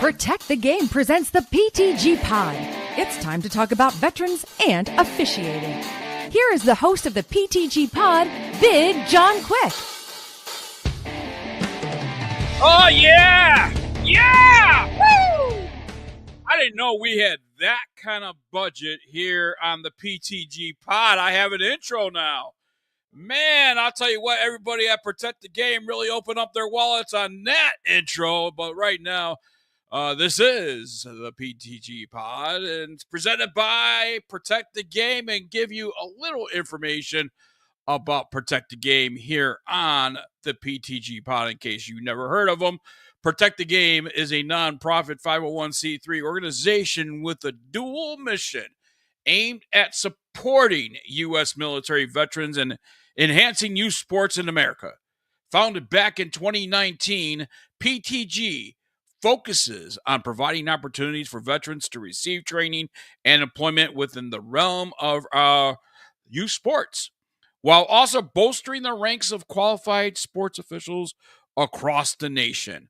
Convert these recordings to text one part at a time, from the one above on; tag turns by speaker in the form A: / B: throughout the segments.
A: Protect the Game presents the PTG Pod. It's time to talk about veterans and officiating. Here is the host of the PTG Pod, Big John Quick.
B: Oh, yeah! Yeah! Woo! I didn't know we had that kind of budget here on the PTG Pod. I have an intro now. Man, I'll tell you what, everybody at Protect the Game really opened up their wallets on that intro. But right now, this is the PTG Pod, and it's presented by Protect the Game, and give you a little information about Protect the Game here on the PTG Pod in case you never heard of them. Protect the Game is a nonprofit 501c3 organization with a dual mission aimed at supporting U.S. military veterans and enhancing youth sports in America. Founded back in 2019, PTG focuses on providing opportunities for veterans to receive training and employment within the realm of youth sports, while also bolstering the ranks of qualified sports officials across the nation.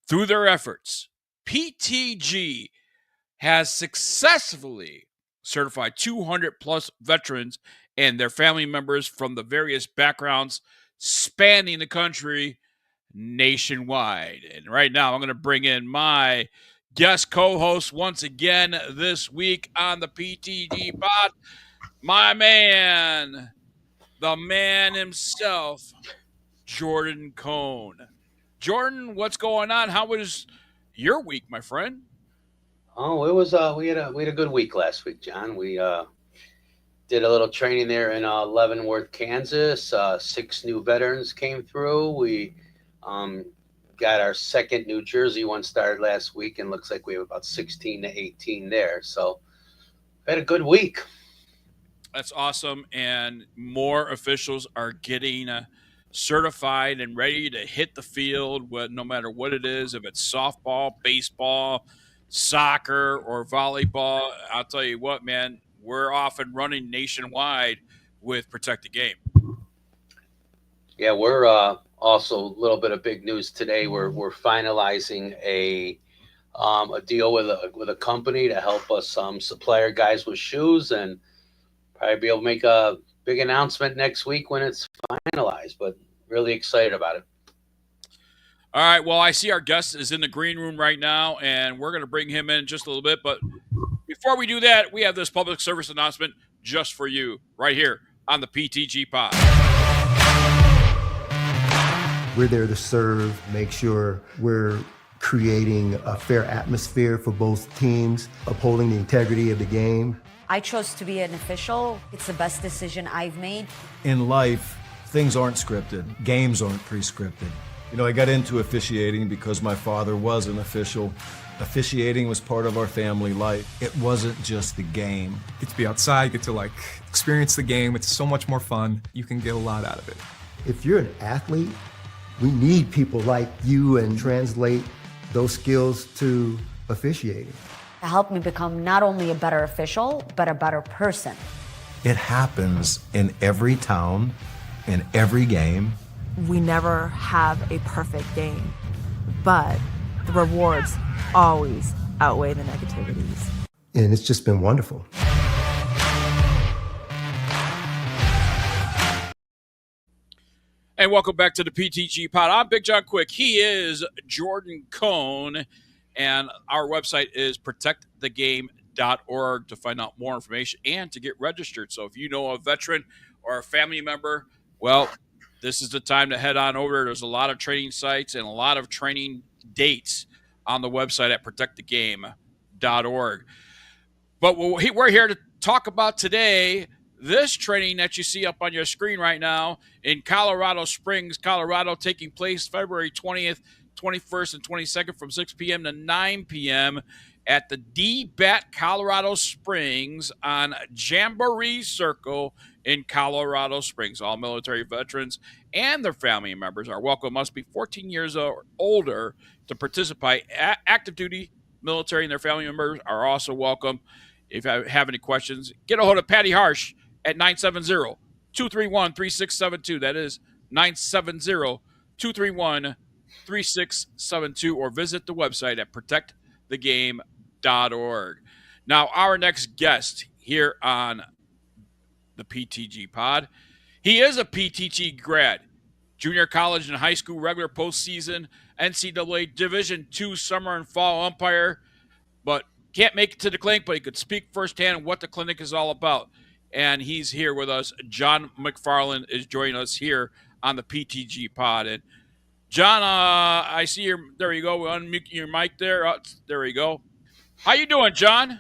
B: Through their efforts, PTG has successfully certified 200-plus veterans and their family members from the various backgrounds spanning the country nationwide. And right now, I'm going to bring in my guest co-host once again this week on the PTG Pod, my man, the man himself, Jordan Cohn. Jordan, what's going on? How was your week, my friend?
C: Oh, it was we had a good week last week, John. We did a little training there in Leavenworth, Kansas. 6 new veterans came through. We got our second New Jersey one started last week, and looks like we have about 16 to 18 there. So we had a good week.
B: That's awesome, and more officials are getting certified and ready to hit the field, no matter what it is, if it's softball, baseball, soccer, or volleyball. I'll tell you what, man, we're off and running nationwide with Protect the Game.
C: Yeah, we're also a little bit of big news today. We're finalizing a deal with a company to help us supply our guys with shoes, and probably be able to make a big announcement next week when it's finalized, but really excited about it.
B: All right, well, I see our guest is in the green room right now, and we're going to bring him in just a little bit. But before we do that, we have this public service announcement just for you right here on the PTG Pod.
D: We're there to serve, make sure we're creating a fair atmosphere for both teams, upholding the integrity of the game.
E: I chose to be an official. It's the best decision I've made.
F: In life, things aren't scripted. Games aren't pre-scripted. You know, I got into officiating because my father was an official. Officiating was part of our family life. It wasn't just the game.
G: Get to be outside, get to experience the game. It's so much more fun. You can get a lot out of it.
D: If you're an athlete, we need people like you and translate those skills to officiating.
E: It helped me become not only a better official, but a better person.
F: It happens in every town, in every game.
H: We never have a perfect game, but the rewards always outweigh the negativities.
D: And it's just been wonderful.
B: And welcome back to the PTG Pod. I'm Big John Quick. He is Jordan Cohn. And our website is protectthegame.org to find out more information and to get registered. So if you know a veteran or a family member, well, this is the time to head on over. There's a lot of training sites and a lot of training dates on the website at protectthegame.org. But we're here to talk about today this training that you see up on your screen right now in Colorado Springs, Colorado, taking place February 20th, 21st, and 22nd from 6 p.m. to 9 p.m. at the DBAT Colorado Springs on Jamboree Circle in Colorado Springs. All military veterans and their family members are welcome. Must be 14 years or older to participate. Active duty military and their family members are also welcome. If you have any questions, get a hold of Patty Harsh at 970-231-3672. That is 970-231-3672. 3672 or visit the website at protectthegame.org. Now, our next guest here on the PTG Pod, he is a PTG grad, junior college and high school regular postseason, NCAA Division II summer and fall umpire, but can't make it to the clinic, but he could speak firsthand what the clinic is all about. And he's here with us. John McFarland is joining us here on the PTG Pod. And John, I see there you go. We unmute your mic there. There we go. How you doing, John?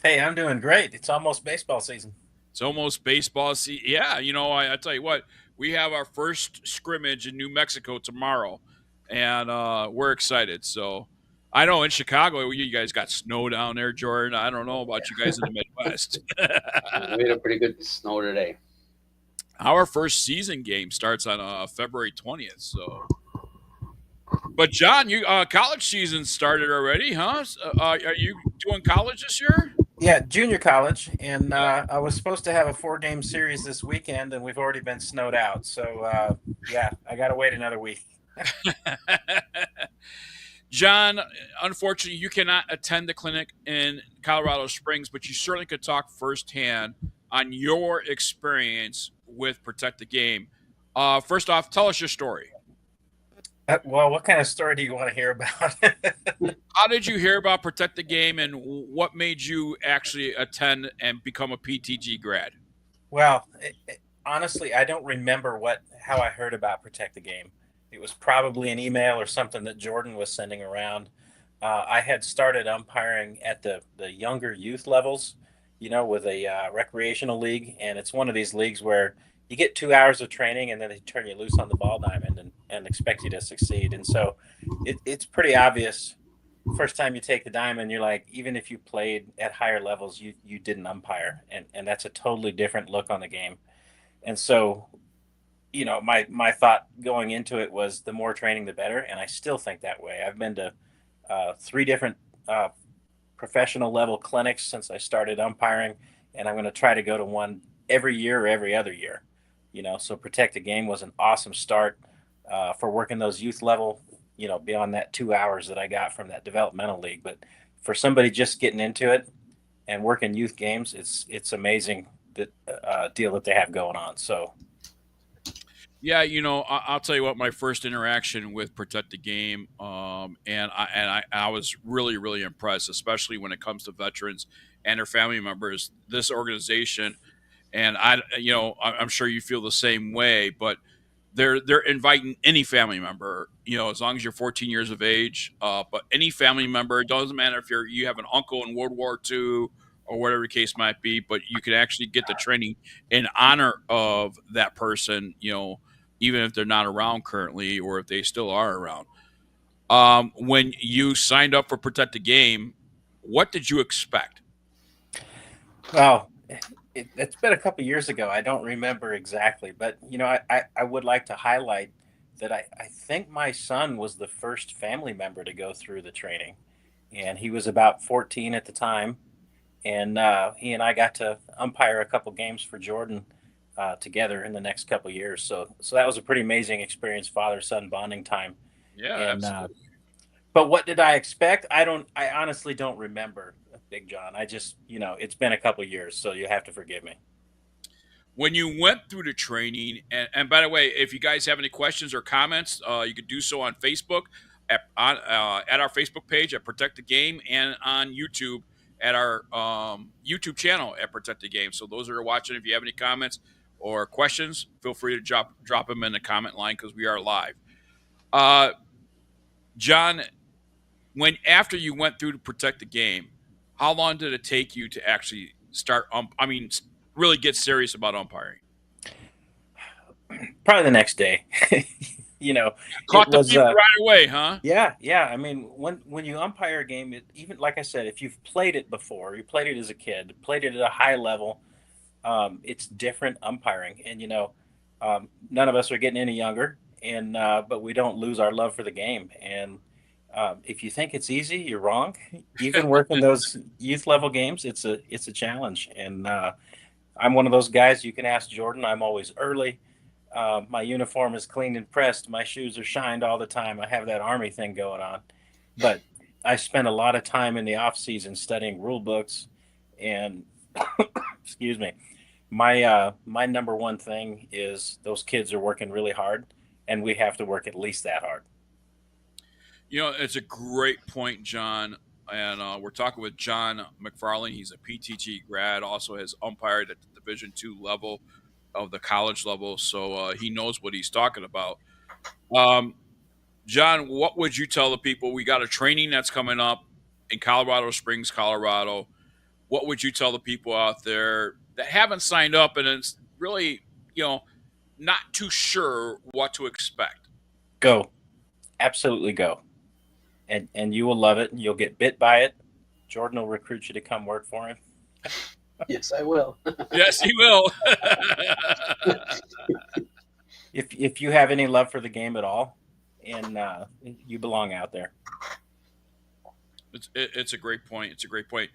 I: Hey, I'm doing great. It's almost baseball season.
B: It's almost baseball season. Yeah, I tell you what, we have our first scrimmage in New Mexico tomorrow, and we're excited. So I know in Chicago, you guys got snow down there, Jordan. I don't know about you guys in the Midwest.
C: We had a pretty good snow today.
B: Our first season game starts on February 20th. So, but John, you college season started already, huh? Are you doing college this year?
I: Yeah, junior college, and I was supposed to have a 4-game series this weekend, and we've already been snowed out. So, yeah, I got to wait another week.
B: John, unfortunately, you cannot attend the clinic in Colorado Springs, but you certainly could talk firsthand on your experience with Protect the Game. First off, tell us your story.
I: Well, what kind of story do you want to hear about?
B: How did you hear about Protect the Game, and what made you actually attend and become a PTG grad?
I: Well, honestly, I don't remember how I heard about Protect the Game. It was probably an email or something that Jordan was sending around. I had started umpiring at the younger youth levels, with a recreational league. And it's one of these leagues where you get 2 hours of training and then they turn you loose on the ball diamond and expect you to succeed. And so it's pretty obvious. First time you take the diamond, you're like, even if you played at higher levels, you didn't umpire. And that's a totally different look on the game. And so, my thought going into it was the more training, the better. And I still think that way. I've been to 3 different professional level clinics since I started umpiring, and I'm going to try to go to one every year or every other year. So Protect the Game was an awesome start for working those youth level, beyond that 2 hours that I got from that developmental league. But for somebody just getting into it and working youth games, it's amazing that deal that they have going on. So.
B: Yeah, I'll tell you what. My first interaction with Protect the Game, and I was really, really impressed, especially when it comes to veterans and their family members. This organization, and I'm sure you feel the same way, but they're inviting any family member, as long as you're 14 years of age. But any family member, it doesn't matter if you have an uncle in World War II or whatever the case might be, but you can actually get the training in honor of that person, even if they're not around currently or if they still are around. When you signed up for Protect the Game, what did you expect?
I: Well, it's been a couple years ago. I don't remember exactly, but, I would like to highlight that I think my son was the first family member to go through the training, and he was about 14 at the time. And he and I got to umpire a couple games for Jordan together in the next couple of years. So that was a pretty amazing experience, father-son bonding time.
B: Yeah,
I: and,
B: absolutely.
I: But what did I expect? I honestly don't remember, Big John. I just, it's been a couple of years, so you have to forgive me.
B: When you went through the training, and by the way, if you guys have any questions or comments, you could do so on Facebook at our Facebook page at Protect the Game, and on YouTube at our YouTube channel at Protect the Game. So those that are watching, if you have any comments or questions, feel free to drop them in the comment line because we are live. John, after you went through to Protect the Game, how long did it take you to actually start really get serious about umpiring?
I: Probably the next day.
B: Caught the fever right away, huh?
I: Yeah. I mean, when you umpire a game, even like I said, if you've played it before, you played it as a kid, played it at a high level, it's different umpiring. And none of us are getting any younger, and but we don't lose our love for the game. And if you think it's easy, you're wrong. Even working those youth level games, it's a challenge. And I'm one of those guys. You can ask Jordan. I'm always early. My uniform is cleaned and pressed. My shoes are shined all the time. I have that Army thing going on. But I spend a lot of time in the off season studying rule books, and excuse me, my number one thing is those kids are working really hard, and we have to work at least that hard.
B: It's a great point, John. And we're talking with John McFarland. He's a PTG grad, also has umpired at the Division II level of the college level, so he knows what he's talking about. John, what would you tell the people? We got a training that's coming up in Colorado Springs, Colorado. What would you tell the people out there that haven't signed up and it's really, not too sure what to expect?
I: Go. Absolutely go. And you will love it. You'll get bit by it. Jordan will recruit you to come work for him.
C: Yes, I will.
B: Yes, he will.
I: If you have any love for the game at all, and you belong out there.
B: It's a great point. It's a great point.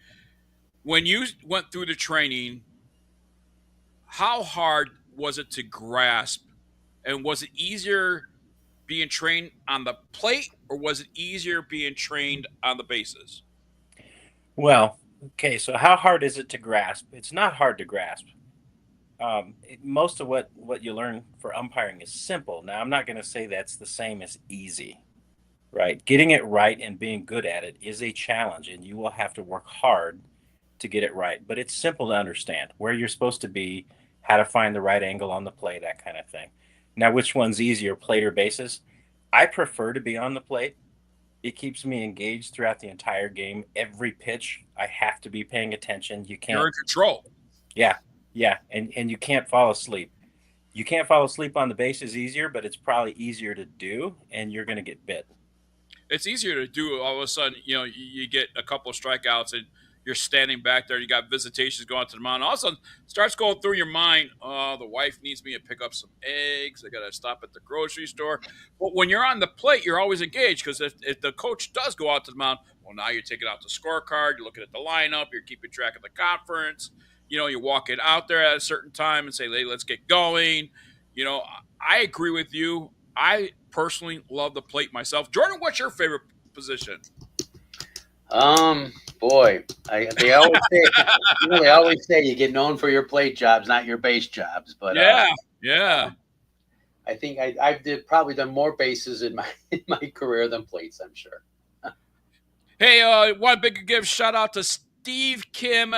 B: When you went through the training, how hard was it to grasp? And was it easier being trained on the plate, or was it easier being trained on the bases?
I: Well, okay, so how hard is it to grasp? It's not hard to grasp. Most of what you learn for umpiring is simple. Now, I'm not going to say that's the same as easy, right? Getting it right and being good at it is a challenge, and you will have to work hard to get it right. But it's simple to understand where you're supposed to be, how to find the right angle on the play, that kind of thing. Now, which one's easier, plate or bases? I prefer to be on the plate. It keeps me engaged throughout the entire game. Every pitch, I have to be paying attention. You can't.
B: You're in control.
I: Yeah, and you can't fall asleep. You can't fall asleep on the bases easier, but it's probably easier to do, and you're going to get bit.
B: It's easier to do. All of a sudden, you get a couple of strikeouts and you're standing back there. You got visitations going to the mound. All of a sudden, starts going through your mind. Oh, the wife needs me to pick up some eggs. I got to stop at the grocery store. But when you're on the plate, you're always engaged, because if the coach does go out to the mound, well, now you're taking out the scorecard. You're looking at the lineup. You're keeping track of the conference. You're walking out there at a certain time and say, hey, let's get going. I agree with you. I personally love the plate myself. Jordan, what's your favorite position?
C: Boy, they always say you get known for your plate jobs, not your base jobs. But
B: yeah.
C: I think I've probably done more bases in my career than plates, I'm sure.
B: Hey, one big shout out to Steve Kim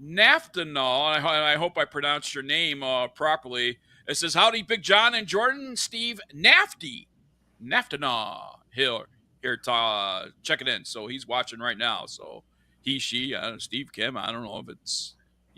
B: Naftanal. I hope I pronounced your name properly. It says, howdy, Big John and Jordan. Steve Naftanal here checking in. So he's watching right now. So she, Steve Kim, I don't know if it's...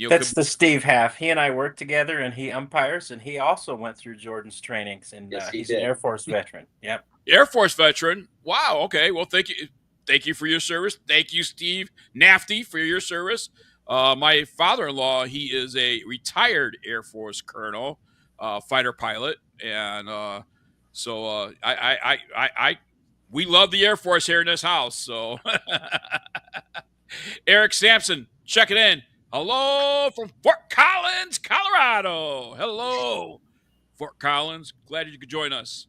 I: That's the Steve half. He and I work together, and he umpires, and he also went through Jordan's trainings, and
C: yes,
I: he's an Air Force veteran. Yep.
B: Air Force veteran. Wow. Okay. Well, thank you. Thank you for your service. Thank you, Steve Nafty, for your service. My father-in-law, he is a retired Air Force colonel, fighter pilot, and we love the Air Force here in this house. So, Eric Sampson, checking in. Hello from Fort Collins, Colorado. Hello, Fort Collins. Glad you could join us.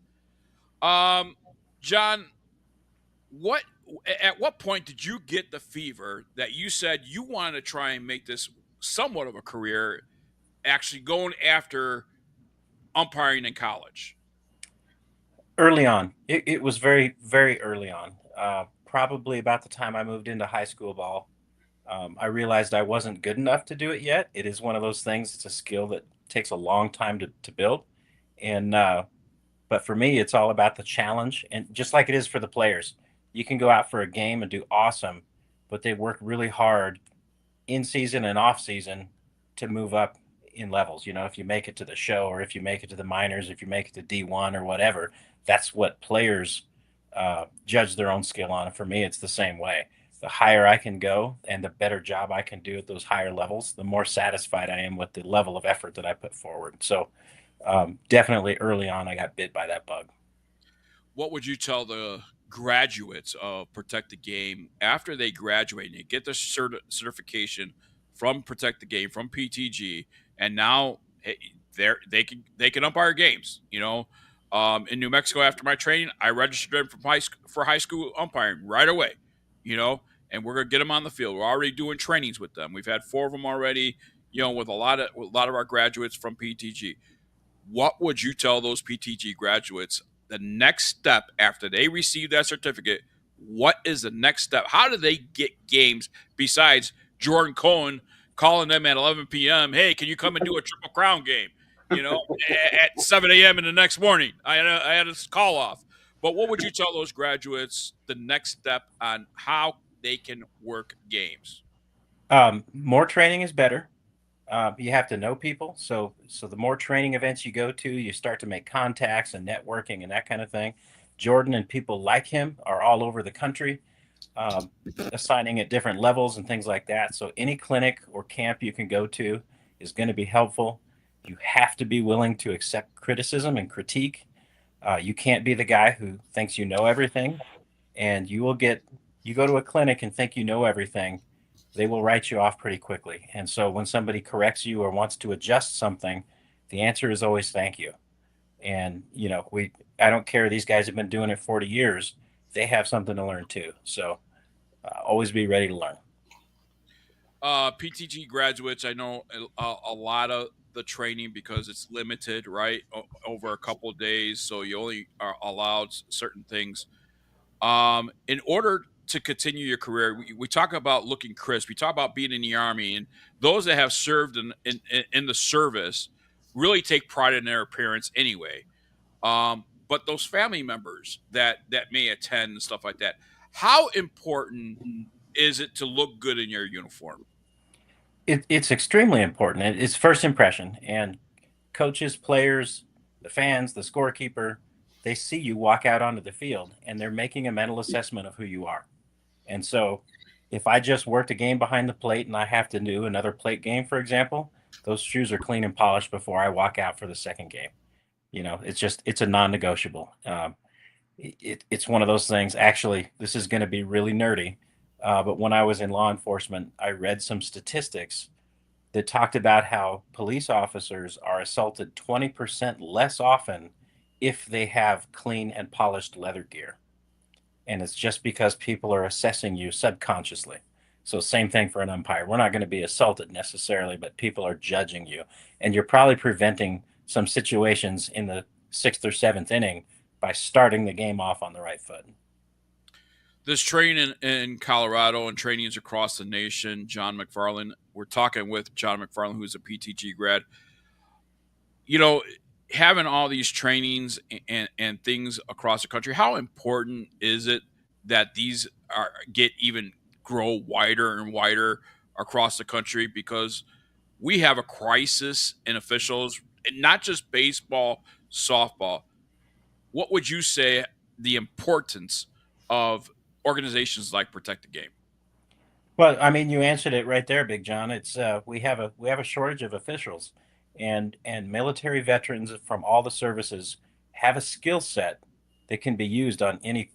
B: John, at what point did you get the fever that you said you wanted to try and make this somewhat of a career, actually going after umpiring in college?
I: Early on. It was very, very early on. Probably about the time I moved into high school ball. I realized I wasn't good enough to do it yet. It is one of those things. It's a skill that takes a long time to build. And but for me, it's all about the challenge. And just like it is for the players, you can go out for a game and do awesome, but they work really hard in season and off season to move up in levels. If you make it to the show, or if you make it to the minors, if you make it to D1 or whatever, that's what players judge their own skill on. And for me, it's the same way. The higher I can go and the better job I can do at those higher levels, the more satisfied I am with the level of effort that I put forward. So definitely early on, I got bit by that bug.
B: What would you tell the graduates of Protect the Game after they graduate and they get the certification from Protect the Game, from PTG, and now they can umpire games. In New Mexico, after my training, I registered them for high school umpiring right away. And we're gonna get them on the field. We're already doing trainings with them. We've had 4 of them already. With a lot of our graduates from PTG. What would you tell those PTG graduates the next step after they receive that certificate? What is the next step? How do they get games besides Jordan Cohen calling them at 11 p.m.? Hey, can you come and do a Triple Crown game? At 7 a.m. in the next morning. I had a call off. But what would you tell those graduates the next step on how they can work games?
I: More training is better. You have to know people. So the more training events you go to, you start to make contacts and networking and that kind of thing. Jordan and people like him are all over the country, assigning at different levels and things like that. So any clinic or camp you can go to is going to be helpful. You have to be willing to accept criticism and critique. You can't be the guy who thinks you know everything, and you go to a clinic and think you know everything. They will write you off pretty quickly. And so when somebody corrects you or wants to adjust something, the answer is always thank you. And, I don't care. These guys have been doing it 40 years. They have something to learn too. So always be ready to learn.
B: PTG graduates, I know a lot of the training, because it's limited, right, over a couple of days. So you only are allowed certain things. In order to continue your career, we talk about looking crisp. We talk about being in the Army, and those that have served in the service really take pride in their appearance anyway. But those family members that may attend and stuff like that, how important is it to look good in your uniform?
I: It's extremely important. It's first impression, and coaches, players, the fans, the scorekeeper, they see you walk out onto the field, and they're making a mental assessment of who you are. And so if I just worked a game behind the plate and I have to do another plate game, for example, those shoes are clean and polished before I walk out for the second game. It's a non-negotiable. It's one of those things. Actually, this is going to be really nerdy. But when I was in law enforcement, I read some statistics that talked about how police officers are assaulted 20% less often if they have clean and polished leather gear. And it's just because people are assessing you subconsciously. So same thing for an umpire. We're not going to be assaulted necessarily, but people are judging you. And you're probably preventing some situations in the 6th or 7th inning by starting the game off on the right foot.
B: This training in Colorado and trainings across the nation, John McFarland, we're talking with John McFarland, who's a PTG grad. Having all these trainings and things across the country, how important is it that these grow wider and wider across the country? Because we have a crisis in officials, and not just baseball, softball. What would you say the importance of organizations like Protect the Game?
I: Well, I mean, you answered it right there, Big John. It's we have a shortage of officials, and military veterans from all the services have a skill set that can be used on any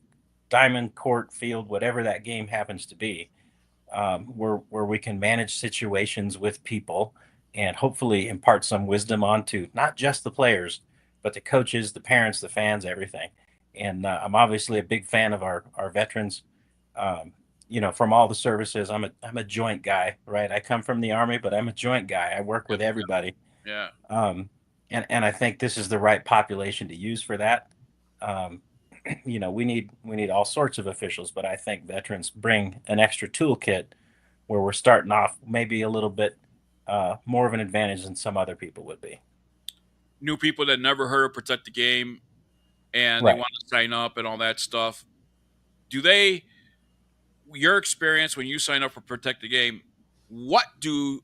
I: diamond, court, field, whatever that game happens to be, where we can manage situations with people and hopefully impart some wisdom onto not just the players, but the coaches, the parents, the fans, everything. And I'm obviously a big fan of our veterans. From all the services. I'm a joint guy, right? I come from the Army, but I'm a joint guy. I work with everybody.
B: Yeah.
I: And I think this is the right population to use for that. We need all sorts of officials, but I think veterans bring an extra toolkit where we're starting off maybe a little bit more of an advantage than some other people would be.
B: New people that never heard of Protect the Game and
I: Right.
B: They want to sign up and all that stuff. Your experience when you sign up for Protect the Game, what do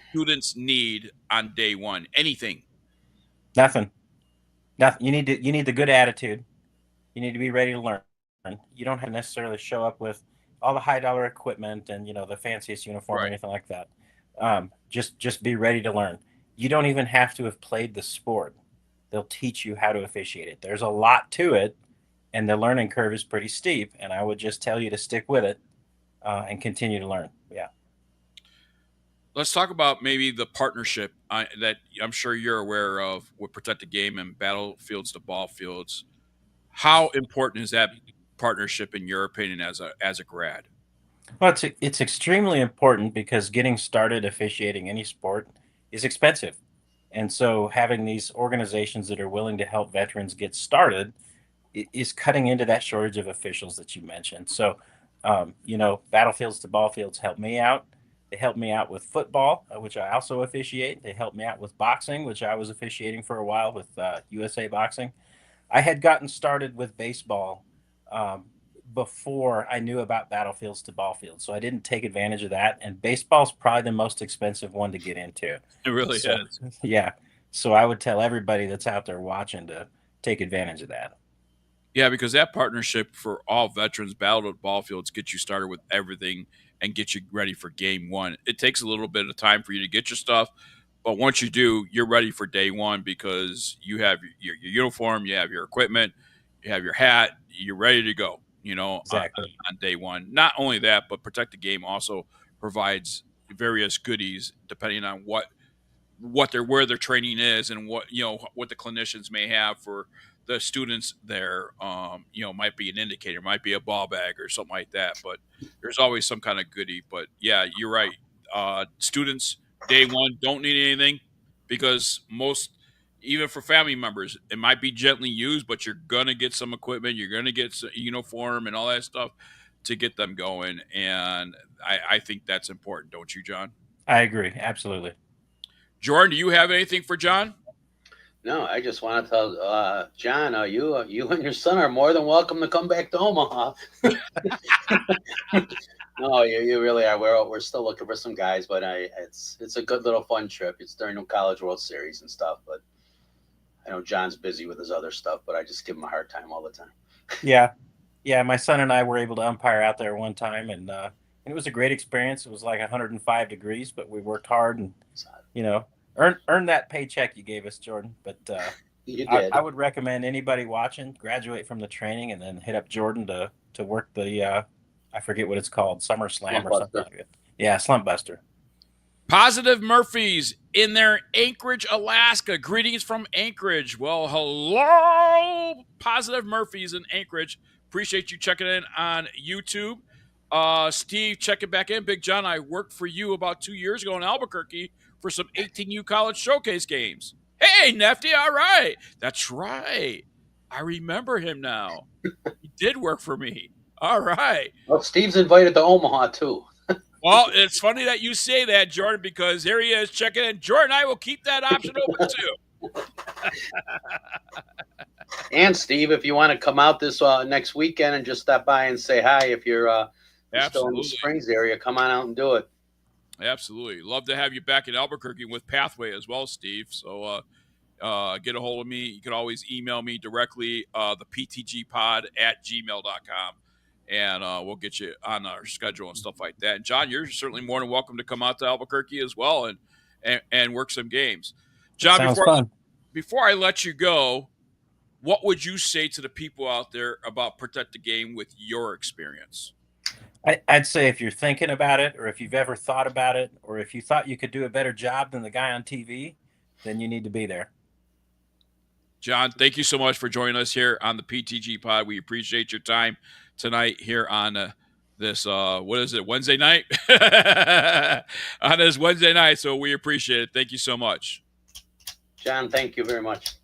B: students need on day one? Anything?
I: Nothing. You need the good attitude. You need to be ready to learn. You don't have to necessarily show up with all the high dollar equipment and the fanciest uniform or anything like that. Just be ready to learn. You don't even have to have played the sport. They'll teach you how to officiate it. There's a lot to it, and the learning curve is pretty steep. And I would just tell you to stick with it and continue to learn. Yeah.
B: Let's talk about maybe the partnership that I'm sure you're aware of with Protect the Game and Battlefields to Ball Fields. How important is that partnership in your opinion as a grad?
I: Well, it's extremely important because getting started officiating any sport is expensive. And so having these organizations that are willing to help veterans get started is cutting into that shortage of officials that you mentioned. So, Battlefields to Ball Fields helped me out. They helped me out with football, which I also officiate. They helped me out with boxing, which I was officiating for a while with USA Boxing. I had gotten started with baseball before I knew about Battlefields to Ball Fields, so I didn't take advantage of that. And baseball's probably the most expensive one to get into.
B: It really is.
I: Yeah. So I would tell everybody that's out there watching to take advantage of that.
B: Yeah, because that partnership for all veterans, Battle to Ball Fields, gets you started with everything and get you ready for game one. It takes a little bit of time for you to get your stuff, but once you do, you're ready for day one because you have your uniform, you have your equipment, you have your hat, you're ready to go,
I: Exactly.
B: on day one. Not only that, but Protect the Game also provides various goodies depending on where their training is and what the clinicians may have for the students there. Might be an indicator, might be a ball bag or something like that, but there's always some kind of goodie. But yeah, you're right. Students day one don't need anything because even for family members, it might be gently used, but you're going to get some equipment, you're going to get some uniform and all that stuff to get them going. And I think that's important. Don't you, John?
I: I agree. Absolutely.
B: Jordan, do you have anything for John?
C: No, I just want to tell John, you and your son are more than welcome to come back to Omaha. No, you really are. We're still looking for some guys, but it's a good little fun trip. It's during the College World Series and stuff, but I know John's busy with his other stuff, but I just give him a hard time all the time.
I: Yeah. My son and I were able to umpire out there one time, and it was a great experience. It was like 105 degrees, but we worked hard and earn that paycheck you gave us, Jordan. But
C: you did.
I: I would recommend anybody watching graduate from the training and then hit up Jordan to work the I forget what it's called, Summer Slam or something like that. Yeah, Slump Buster.
B: Positive Murphys in their Anchorage, Alaska. Greetings from Anchorage. Well, hello, Positive Murphys in Anchorage. Appreciate you checking in on YouTube. Steve, checking back in. Big John, I worked for you about 2 years ago in Albuquerque for some 18U college showcase games. Hey, Nefty, all right. That's right. I remember him now. He did work for me. All right.
C: Well, Steve's invited to Omaha, too.
B: Well, it's funny that you say that, Jordan, because here he is checking in. Jordan, I will keep that option open, too.
C: And, Steve, if you want to come out this next weekend and just stop by and say hi, if you're still in the Springs area, come on out and do it.
B: Absolutely. Love to have you back in Albuquerque with Pathway as well, Steve. So get a hold of me. You can always email me directly, the ptgpod@gmail.com, and we'll get you on our schedule and stuff like that. And, John, you're certainly more than welcome to come out to Albuquerque as well and work some games. John,
I: Sounds fun.
B: Before I let you go, what would you say to the people out there about Protect the Game with your experience?
I: I'd say if you're thinking about it, or if you've ever thought about it, or if you thought you could do a better job than the guy on TV, then you need to be there.
B: John, thank you so much for joining us here on the PTG Pod. We appreciate your time tonight here on this, Wednesday night? On this Wednesday night, so we appreciate it. Thank you so much.
C: John, thank you very much.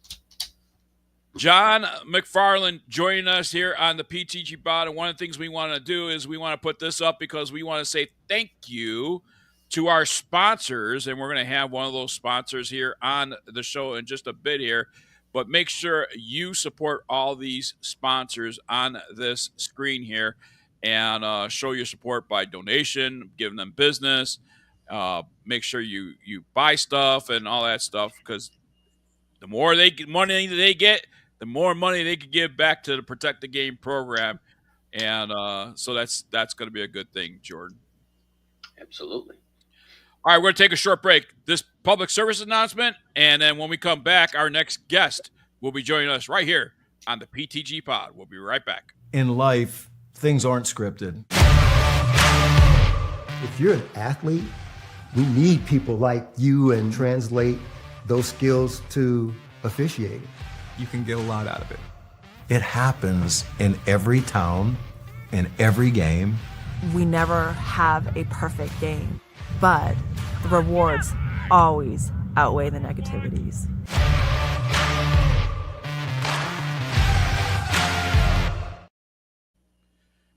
B: John McFarland joining us here on the PTG Pod. And one of the things we want to do is we want to put this up because we want to say thank you to our sponsors. And we're going to have one of those sponsors here on the show in just a bit here. But make sure you support all these sponsors on this screen here and show your support by donation, giving them business. Make sure you buy stuff and all that stuff, because the more money they get, the more money they can give back to the Protect the Game program. And so that's going to be a good thing, Jordan.
C: Absolutely.
B: All right, we're going to take a short break. This public service announcement, and then when we come back, our next guest will be joining us right here on the PTG Pod. We'll be right back.
F: In life, things aren't scripted.
D: If you're an athlete, We need people like you and translate those skills to officiating.
G: You can get a lot out of it.
F: It happens in every town, in every game.
H: We never have a perfect game, but the rewards always outweigh the negativities.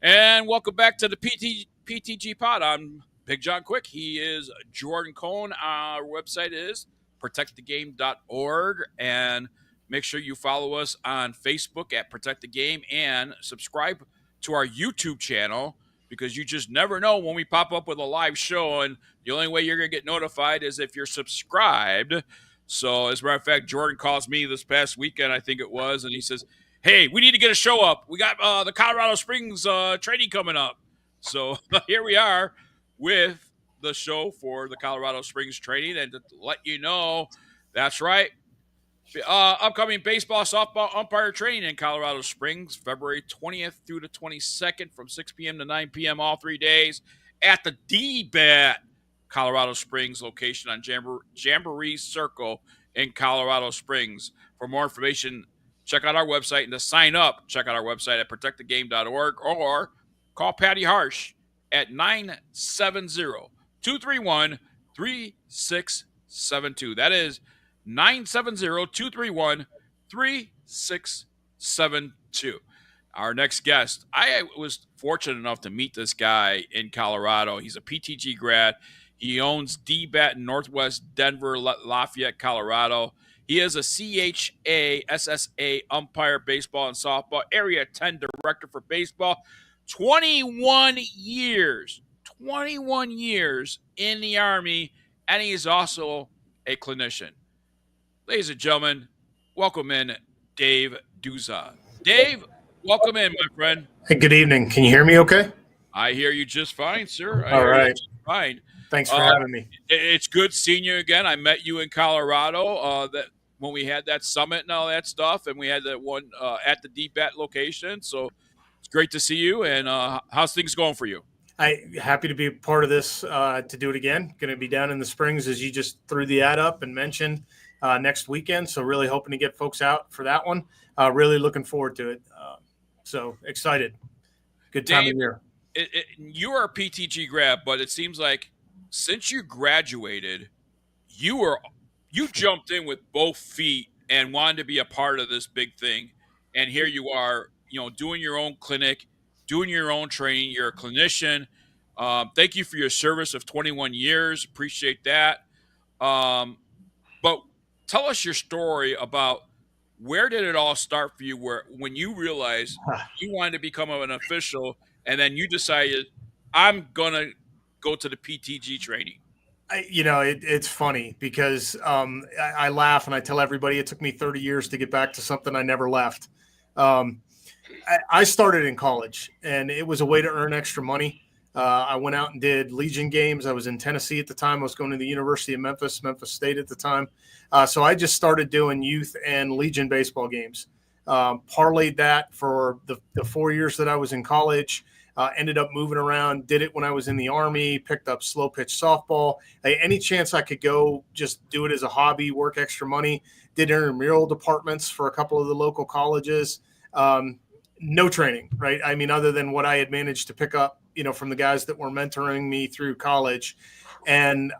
B: And welcome back to the PTG Pod. I'm Big John Quick. He is Jordan Cohn. Our website is protectthegame.org. And make sure you follow us on Facebook at Protect the Game and subscribe to our YouTube channel, because you just never know when we pop up with a live show. And the only way you're going to get notified is if you're subscribed. So as a matter of fact, Jordan calls me this past weekend, I think it was, and he says, hey, we need to get a show up. We got the Colorado Springs training coming up. So here we are with the show for the Colorado Springs training. And to let you know, that's right, upcoming baseball, softball umpire training in Colorado Springs, February 20th through the 22nd from 6 p.m. to 9 p.m. all 3 days at the DBAT Colorado Springs location on Jamboree Circle in Colorado Springs. For more information, check out our website, and to sign up, check out our website at protectthegame.org or call Patty Harsh at 970-231-3672. That is 970-231-3672. Our next guest, I was fortunate enough to meet this guy in Colorado. He's a PTG grad. He owns DBAT in Northwest Denver, Lafayette, Colorado. He is a CHA, SSA umpire, baseball and softball, Area 10 director for baseball. 21 years in the Army, and he is also a clinician. Ladies and gentlemen, welcome in Dave Dusza. Dave, welcome in, my friend.
J: Hey, good evening. Can you hear me okay?
B: I hear you just fine, sir.
J: All right.
B: Fine.
J: Thanks for having me.
B: It's good seeing you again. I met you in Colorado that when we had that summit and all that stuff, and we had that one at the DBAT location. So it's great to see you. And how's things going for you?
J: Happy to be a part of this, to do it again. Going to be down in the Springs, as you just threw the ad up and mentioned, next weekend. So really hoping to get folks out for that one. Really looking forward to it. So excited. Good time of year.
B: You are a PTG grad, but it seems like since you graduated, you jumped in with both feet and wanted to be a part of this big thing. And here you are, doing your own clinic, doing your own training. You're a clinician. Thank you for your service of 21 years. Appreciate that. But tell us your story about where did it all start for you, when you realized you wanted to become an official, and then you decided, I'm going to go to the PTG training.
J: It's funny because I laugh and I tell everybody it took me 30 years to get back to something I never left. I started in college, and it was a way to earn extra money. I went out and did Legion games. I was in Tennessee at the time. I was going to the University of Memphis State at the time. So I just started doing youth and Legion baseball games. Parlayed that for the 4 years that I was in college. Ended up moving around, did it when I was in the Army, picked up slow pitch softball. Any chance I could go just do it as a hobby, work extra money. Did intramural departments for a couple of the local colleges. No training, right? I mean, other than what I had managed to pick up, from the guys that were mentoring me through college. And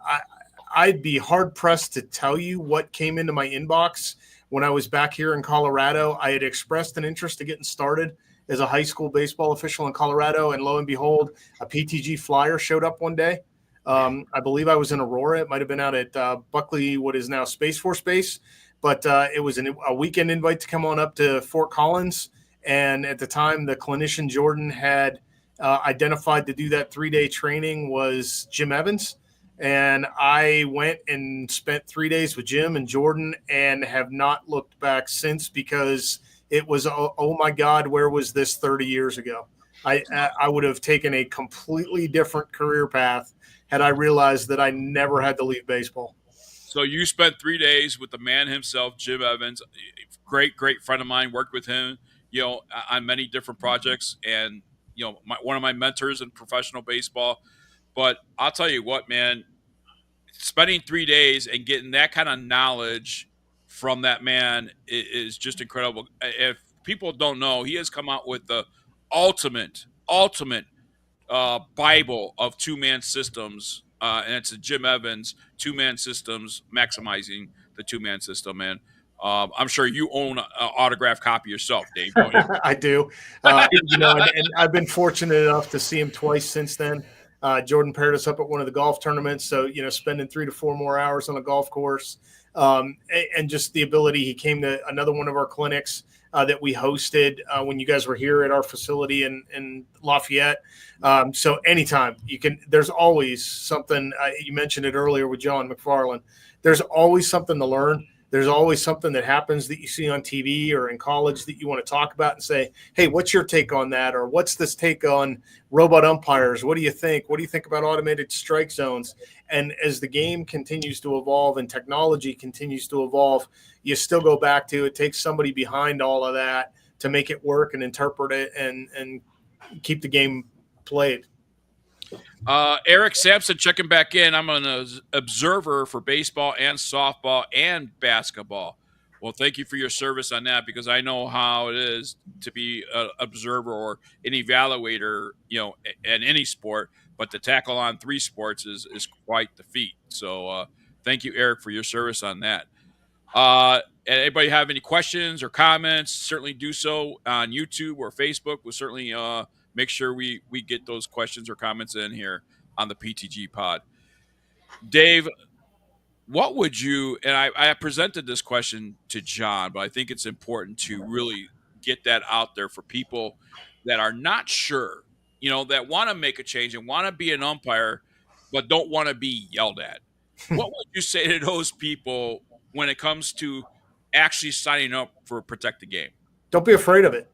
J: I'd be hard pressed to tell you what came into my inbox when I was back here in Colorado. I had expressed an interest in getting started as a high school baseball official in Colorado. And lo and behold, a PTG flyer showed up one day. I believe I was in Aurora. It might've been out at Buckley, what is now Space Force Base. But it was a weekend invite to come on up to Fort Collins. And at the time, the clinician Jordan had identified to do that 3-day training was Jim Evans. And I went and spent 3 days with Jim and Jordan and have not looked back since, because it was, oh my God, where was this 30 years ago? I would have taken a completely different career path had I realized that I never had to leave baseball.
B: So you spent 3 days with the man himself, Jim Evans, great friend of mine, worked with him, on many different projects, and, one of my mentors in professional baseball. But I'll tell you what, man, spending 3 days and getting that kind of knowledge from that man is just incredible. If people don't know, he has come out with the ultimate Bible of two-man systems, and it's a Jim Evans two-man systems, maximizing the two-man system. And I'm sure you own an autographed copy yourself, Dave, don't you?
J: I do. And I've been fortunate enough to see him twice since then. Jordan paired us up at one of the golf tournaments. So, spending 3 to 4 more hours on a golf course, and just the ability, he came to another one of our clinics that we hosted when you guys were here at our facility in Lafayette. So anytime there's always something. You mentioned it earlier with John McFarland. There's always something to learn. There's always something that happens that you see on TV or in college that you want to talk about and say, hey, what's your take on that? Or what's this take on robot umpires? What do you think? What do you think about automated strike zones? And as the game continues to evolve and technology continues to evolve, you still go back to it takes somebody behind all of that to make it work and interpret it and keep the game played.
B: Eric Sampson checking back in. I'm an observer for baseball and softball and basketball. Well, thank you for your service on that, because I know how it is to be an observer or an evaluator, in any sport, but to tackle on 3 sports is quite the feat. So thank you, Eric, for your service on that. Anybody have any questions or comments, certainly do so on YouTube or Facebook. We'll certainly make sure we get those questions or comments in here on the PTG Pod. Dave, what would you, and I presented this question to John, but I think it's important to really get that out there for people that are not sure, that want to make a change and want to be an umpire, but don't want to be yelled at. What would you say to those people when it comes to actually signing up for Protect the Game?
J: Don't be afraid of it.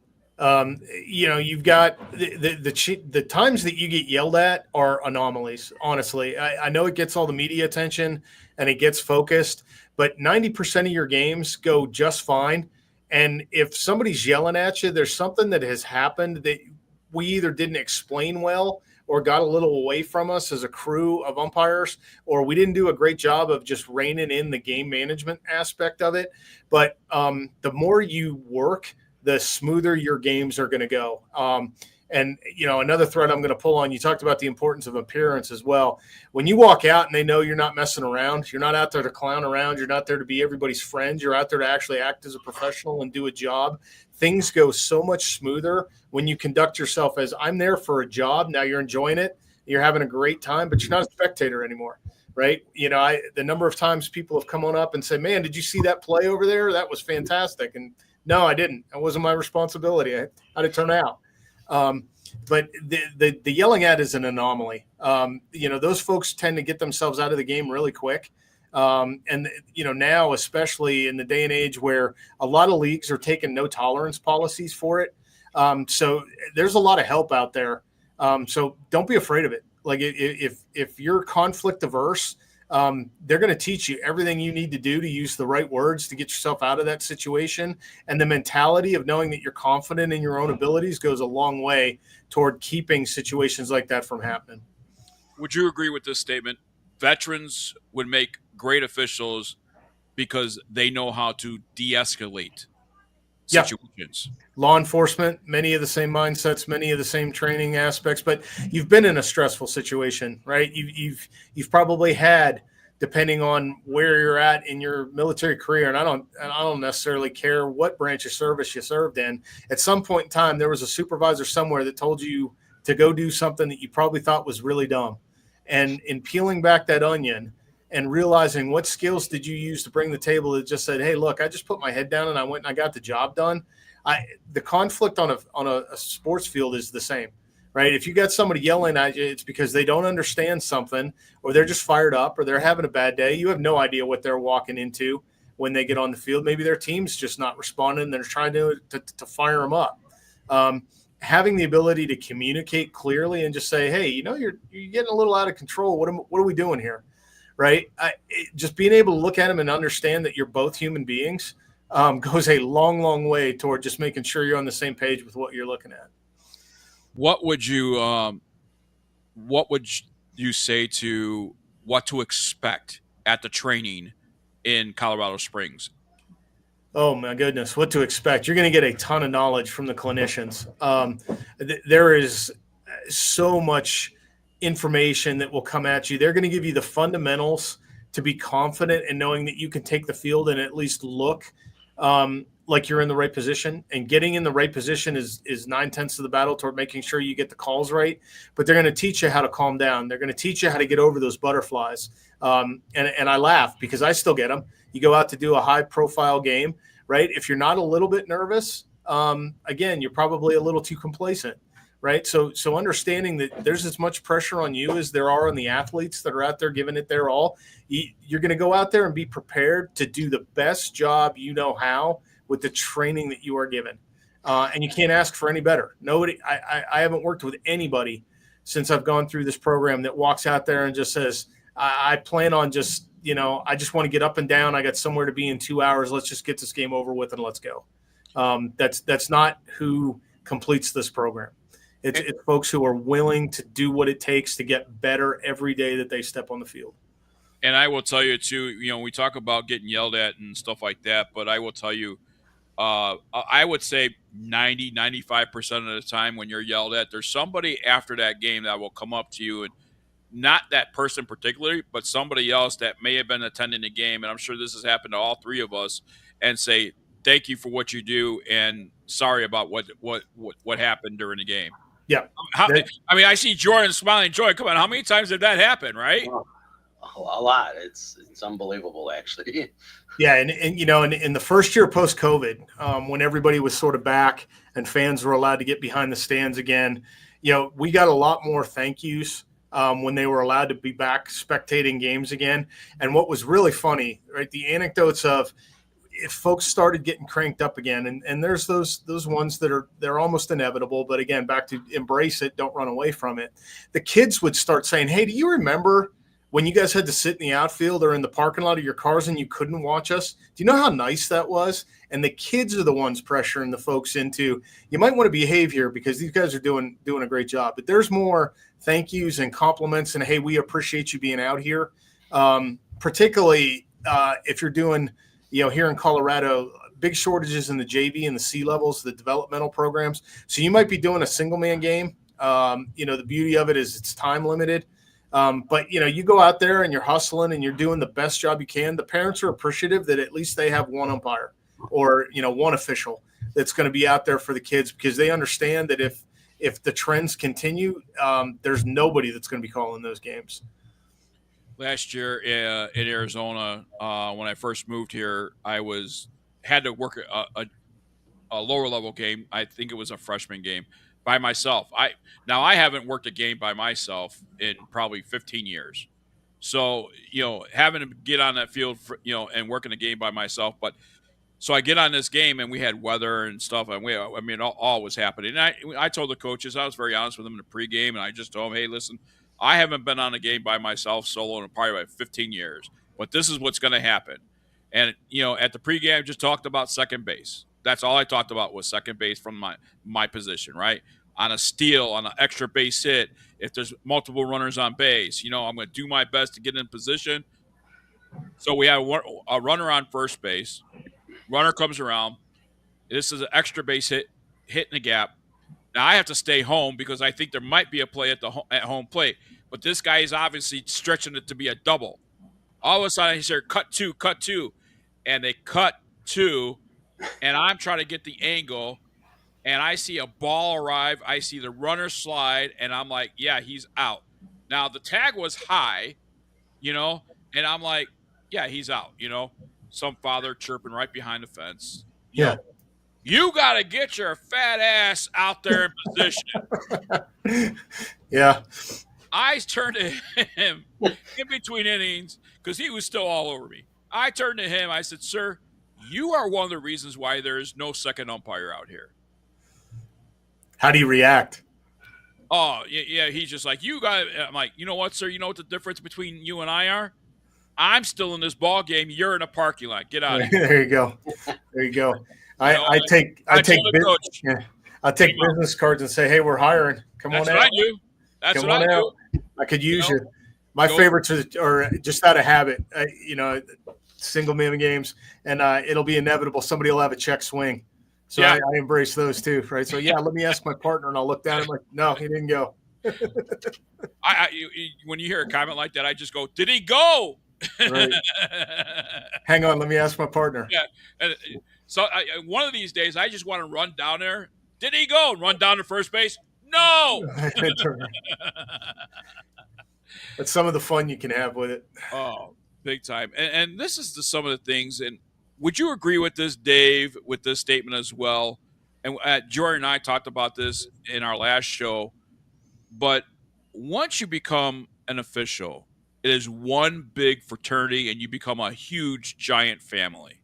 J: You've got the times that you get yelled at are anomalies. Honestly, I know it gets all the media attention and it gets focused, but 90% of your games go just fine. And if somebody's yelling at you, there's something that has happened that we either didn't explain well or got a little away from us as a crew of umpires, or we didn't do a great job of just reining in the game management aspect of it. But the more you work, the smoother your games are going to go. Another thread I'm going to pull on, you talked about the importance of appearance as well. When you walk out and they know you're not messing around, you're not out there to clown around, you're not there to be everybody's friend, you're out there to actually act as a professional and do a job. Things go so much smoother when you conduct yourself as, I'm there for a job. Now you're enjoying it. You're having a great time, but you're not a spectator anymore. Right. The number of times people have come on up and said, man, did you see that play over there? That was fantastic. And no, I didn't. That wasn't my responsibility. How'd it turn out? But the yelling at is an anomaly. Those folks tend to get themselves out of the game really quick. Now, especially in the day and age where a lot of leagues are taking no tolerance policies for it. So there's a lot of help out there. So don't be afraid of it. Like if you're conflict averse, they're going to teach you everything you need to do to use the right words to get yourself out of that situation. And the mentality of knowing that you're confident in your own abilities goes a long way toward keeping situations like that from happening.
B: Would you agree with this statement? Veterans would make great officials because they know how to de-escalate situations.
J: Law enforcement, many of the same mindsets, many of the same training aspects, but you've been in a stressful situation, right? You've probably had, depending on where you're at in your military career, and I don't necessarily care what branch of service you served in. At some point in time, there was a supervisor somewhere that told you to go do something that you probably thought was really dumb. And in peeling back that onion and realizing what skills did you use to bring the table that just said, hey, look, I just put my head down and I went and I got the job done. The conflict on a sports field is the same, right? If you got somebody yelling at you, it's because they don't understand something, or they're just fired up, or they're having a bad day. You have no idea what they're walking into when they get on the field. Maybe their team's just not responding. They're trying to fire them up. Having the ability to communicate clearly and just say, hey, you're getting a little out of control. What are we doing here? Right? Just being able to look at them and understand that you're both human beings goes a long, long way toward just making sure you're on the same page with what you're looking at. What would
B: you say to what to expect at the training in Colorado Springs?
J: Oh my goodness, what to expect. You're going to get a ton of knowledge from the clinicians. There is so much information that will come at you. They're going to give you the fundamentals to be confident in knowing that you can take the field and at least look like you're in the right position. And getting in the right position is 9/10 of the battle toward making sure you get the calls right. But they're going to teach you how to calm down. They're going to teach you how to get over those butterflies. And I laugh because I still get them. You go out to do a high-profile game, right? If you're not a little bit nervous, again, you're probably a little too complacent, right? So understanding that there's as much pressure on you as there are on the athletes that are out there giving it their all. You're going to go out there and be prepared to do the best job you know how with the training that you are given. And you can't ask for any better. Nobody, I haven't worked with anybody since I've gone through this program that walks out there and just says, I plan on just, I just want to get up and down. I got somewhere to be in 2 hours. Let's just get this game over with and let's go. That's not who completes this program. It's folks who are willing to do what it takes to get better every day that they step on the field.
B: And I will tell you too, we talk about getting yelled at and stuff like that, but I will tell you, I would say 95% of the time when you're yelled at, there's somebody after that game that will come up to you, and not that person particularly, but somebody else that may have been attending the game. And I'm sure this has happened to all three of us, and say, thank you for what you do. And sorry about what happened during the game.
J: Yeah.
B: I see Jordan smiling. Jordan, come on. How many times did that happen? Right.
C: A lot. It's unbelievable, actually.
J: Yeah, and in the first year post-COVID, when everybody was sort of back and fans were allowed to get behind the stands again, we got a lot more thank yous when they were allowed to be back spectating games again. And what was really funny, right, the anecdotes of if folks started getting cranked up again, and there's those ones they're almost inevitable, but again, back to embrace it, don't run away from it. The kids would start saying, hey, do you remember when you guys had to sit in the outfield or in the parking lot of your cars and you couldn't watch us? Do you know how nice that was? And the kids are the ones pressuring the folks into, you might want to behave here because these guys are doing a great job. But there's more thank yous and compliments and, hey, we appreciate you being out here. Particularly if you're doing, here in Colorado, big shortages in the JV and the C levels, the developmental programs. So you might be doing a single man game. The beauty of it is it's time limited. But you go out there and you're hustling and you're doing the best job you can. The parents are appreciative that at least they have one umpire or, one official that's going to be out there for the kids, because they understand that if the trends continue, there's nobody that's going to be calling those games.
B: Last year in Arizona, when I first moved here, I had to work a lower level game. I think it was a freshman game by myself. I haven't worked a game by myself in probably 15 years. So, having to get on that field and working a game by myself. But so I get on this game and we had weather and stuff, and all was happening. And I told the coaches, I was very honest with them in the pregame, and I just told them, hey, listen, I haven't been on a game by myself solo in probably about 15 years, but this is what's going to happen. And, at the pregame, I just talked about second base. That's all I talked about was second base from my position, right? On a steal, on an extra base hit, if there's multiple runners on base, I'm going to do my best to get in position. So we have a runner on first base. Runner comes around. This is an extra base hit in the gap. Now I have to stay home because I think there might be a play at home plate, but this guy is obviously stretching it to be a double. All of a sudden he said, cut two, and they cut two, and I'm trying to get the angle, and I see a ball arrive. I see the runner slide, and I'm like, yeah, he's out. Now the tag was high, and I'm like, yeah, he's out. Some father chirping right behind the fence.
J: Yeah.
B: You got to get your fat ass out there in position.
J: Yeah.
B: I turned to him in between innings because he was still all over me. I turned to him. I said, sir, you are one of the reasons why there is no second umpire out here.
J: How do you react?
B: Oh, yeah. He's just like, you got it. I'm like, you know what, sir? You know what the difference between you and I are? I'm still in this ball game. You're in a parking lot. Get out of here.
J: There you go. I take business cards and say, hey, we're hiring. Come on out.
B: That's what I do.
J: I could use you. My favorites are just out of habit, single man games, and it'll be inevitable. Somebody will have a check swing. So I embrace those too, right? So let me ask my partner, and I'll look down and I'm like, no, he didn't go.
B: When you hear a comment like that, I just go, did he go?
J: Right. Hang on, let me ask my partner.
B: Yeah. And so one of these days, I just want to run down there. Did he go? Run down to first base? No.
J: That's some of the fun you can have with it.
B: Oh, big time. And this is some of the things. And would you agree with this, Dave, with this statement as well? And Jordan and I talked about this in our last show. But once you become an official, it is one big fraternity, and you become a huge, giant family.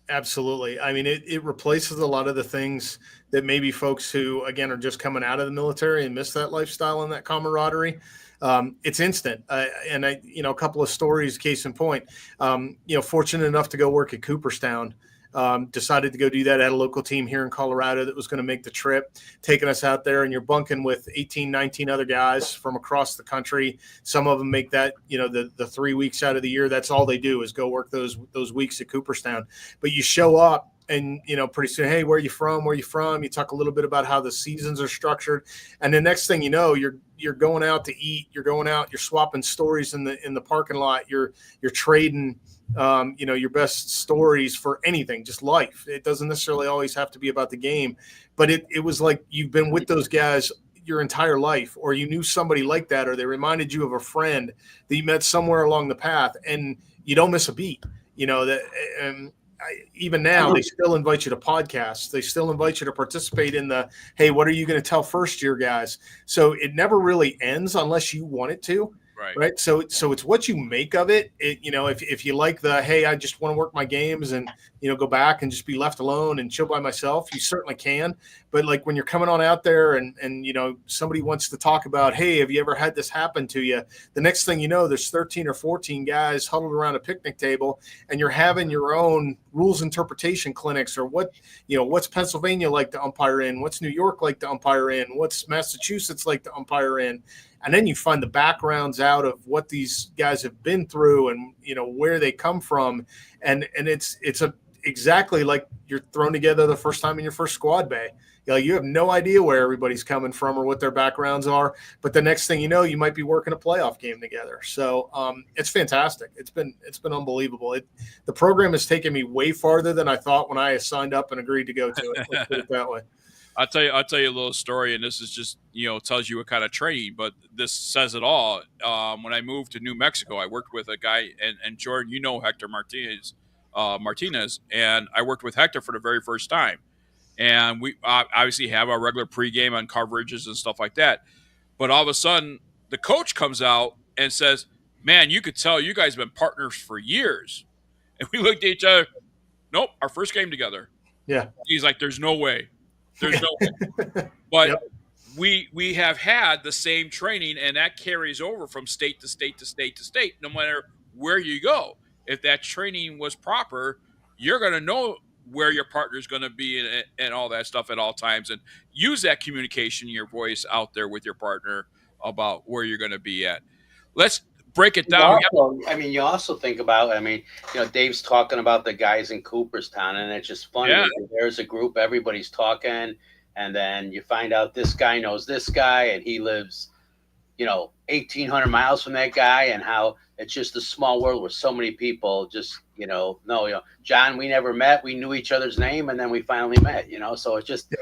J: Absolutely. I mean, it replaces a lot of the things that maybe folks who, again, are just coming out of the military and miss that lifestyle and that camaraderie. It's instant. And a couple of stories, case in point, fortunate enough to go work at Cooperstown. Decided to go do that at a local team here in Colorado that was going to make the trip, taking us out there, and you're bunking with 18, 19 other guys from across the country. Some of them make that, the 3 weeks out of the year. That's all they do is go work those weeks at Cooperstown. But you show up and, pretty soon, hey, where are you from? Where are you from? You talk a little bit about how the seasons are structured. And the next thing you know, you're going out to eat, you're going out, you're swapping stories in the parking lot, you're trading your best stories for anything, just life. It doesn't necessarily always have to be about the game, but it was like you've been with those guys your entire life, or you knew somebody like that, or they reminded you of a friend that you met somewhere along the path, and you don't miss a beat. Even now, they still invite you to podcasts. They still invite you to participate in hey, what are you going to tell first year guys? So it never really ends unless you want it to. Right. So it's what you make of it. If you like hey, I just want to work my games and, go back and just be left alone and chill by myself, you certainly can. But like when you're coming on out there and somebody wants to talk about, hey, have you ever had this happen to you? The next thing you know, there's 13 or 14 guys huddled around a picnic table, and you're having your own rules interpretation clinics, or what's Pennsylvania like to umpire in? What's New York like to umpire in? What's Massachusetts like to umpire in? And then you find the backgrounds out of what these guys have been through and, where they come from. And it's exactly like you're thrown together the first time in your first squad bay. You have no idea where everybody's coming from or what their backgrounds are. But the next thing you know, you might be working a playoff game together. So it's fantastic. It's been unbelievable. The program has taken me way farther than I thought when I signed up and agreed to go to it. Let's put it that way.
B: I'll tell you a little story, and this is just, tells you what kind of training, but this says it all. When I moved to New Mexico, I worked with a guy, and Jordan, Hector Martinez, and I worked with Hector for the very first time. And we obviously have our regular pregame on coverages and stuff like that. But all of a sudden, the coach comes out and says, man, you could tell you guys have been partners for years. And we looked at each other, nope, our first game together.
J: Yeah.
B: He's like, there's no way. There's no way. But yep. we have had the same training, and that carries over from state to state to state to state, no matter where you go. If that training was proper, you're going to know where your partner is going to be and all that stuff at all times, and use that communication, your voice out there with your partner about where you're going to be at. Let's break it down.
C: You also think about, Dave's talking about the guys in Cooperstown, and it's just funny. Yeah. There's a group, everybody's talking, and then you find out this guy knows this guy, and he lives, 1,800 miles from that guy, and how it's just a small world where so many people just, John, we never met. We knew each other's name, and then we finally met, so it's just,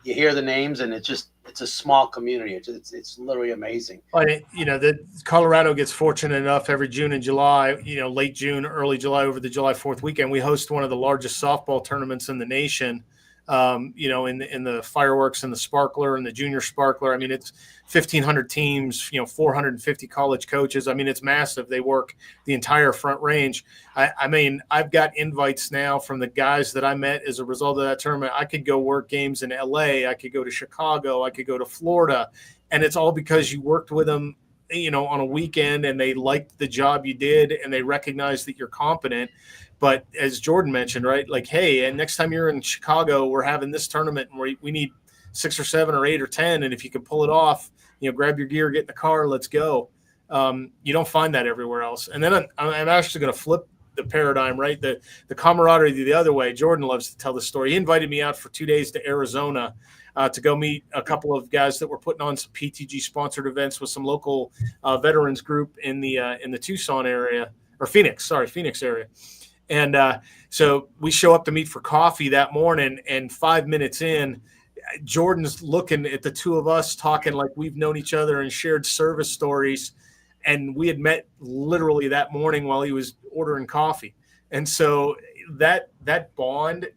C: you hear the names, and it's a small community. It's literally amazing.
J: The Colorado gets fortunate enough every June and July, late June, early July, over the July 4th weekend, we host one of the largest softball tournaments in the nation. In the fireworks and the sparkler and the junior sparkler. It's 1,500 teams, 450 college coaches. It's massive. They work the entire Front Range. I've got invites now from the guys that I met as a result of that tournament. I could go work games in LA. I could go to Chicago. I could go to Florida. And it's all because you worked with them, on a weekend, and they liked the job you did, and they recognize that you're competent. But as Jordan mentioned, right, like, hey, and next time you're in Chicago, we're having this tournament, and we need 6 or 7 or 8 or 10. And if you can pull it off, grab your gear, get in the car, let's go. You don't find that everywhere else. And then I'm actually going to flip the paradigm, right? The camaraderie the other way. Jordan loves to tell the story. He invited me out for 2 days to Arizona to go meet a couple of guys that were putting on some PTG sponsored events with some local veterans group in the Tucson area, or Phoenix area. And so we show up to meet for coffee that morning, and 5 minutes in, Jordan's looking at the two of us talking like we've known each other and shared service stories. And we had met literally that morning while he was ordering coffee. And so that bond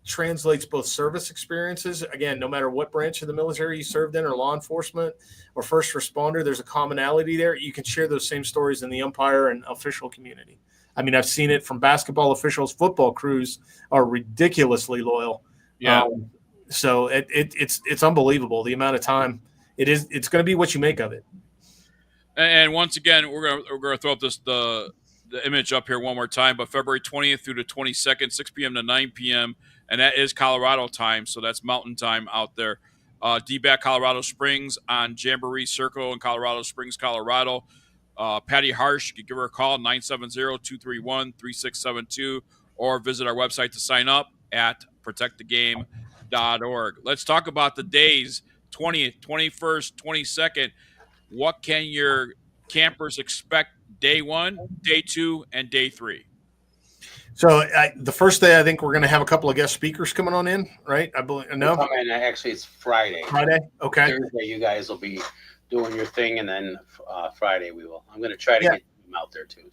J: translates both service experiences. Again, no matter what branch of the military you served in, or law enforcement or first responder, there's a commonality there. You can share those same stories in the umpire and official community. I mean, I've seen it from basketball officials. Football crews are ridiculoly loyal.
B: Yeah.
J: So it's unbelievable the amount of time it's going to be what you make of it.
B: And once again, we're gonna throw up the image up here one more time. But February 20th through the 22nd, 6 p.m. to 9 p.m. and that is Colorado time, so that's Mountain Time out there. DBAC Colorado Springs on Jamboree Circle in Colorado Springs, Colorado. Patty Harsh, you can give her a call, 970-231-3672, or visit our website to sign up at protectthegame.org. Let's talk about the days, 20th, 21st, 22nd. What can your campers expect day 1, day 2, and day 3?
J: So the first day, I think we're going to have a couple of guest speakers coming on in, right? I believe. No,
C: actually, it's Friday.
J: Friday, okay.
C: Thursday, you guys will be doing your thing, and then Friday we will. I'm going to try to get them out there too.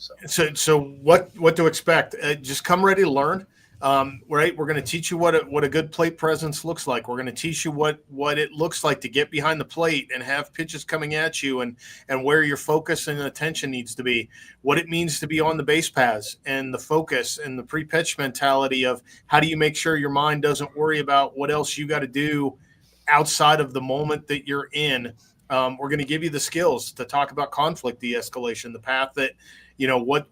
J: So what to expect? Just come ready to learn. Right, we're going to teach you what a good plate presence looks like. We're going to teach you what it looks like to get behind the plate and have pitches coming at you, and where your focus and attention needs to be. What it means to be on the base paths, and the focus and the pre-pitch mentality of how do you make sure your mind doesn't worry about what else you got to do outside of the moment that you're in. We're going to give you the skills to talk about conflict de-escalation, the path that,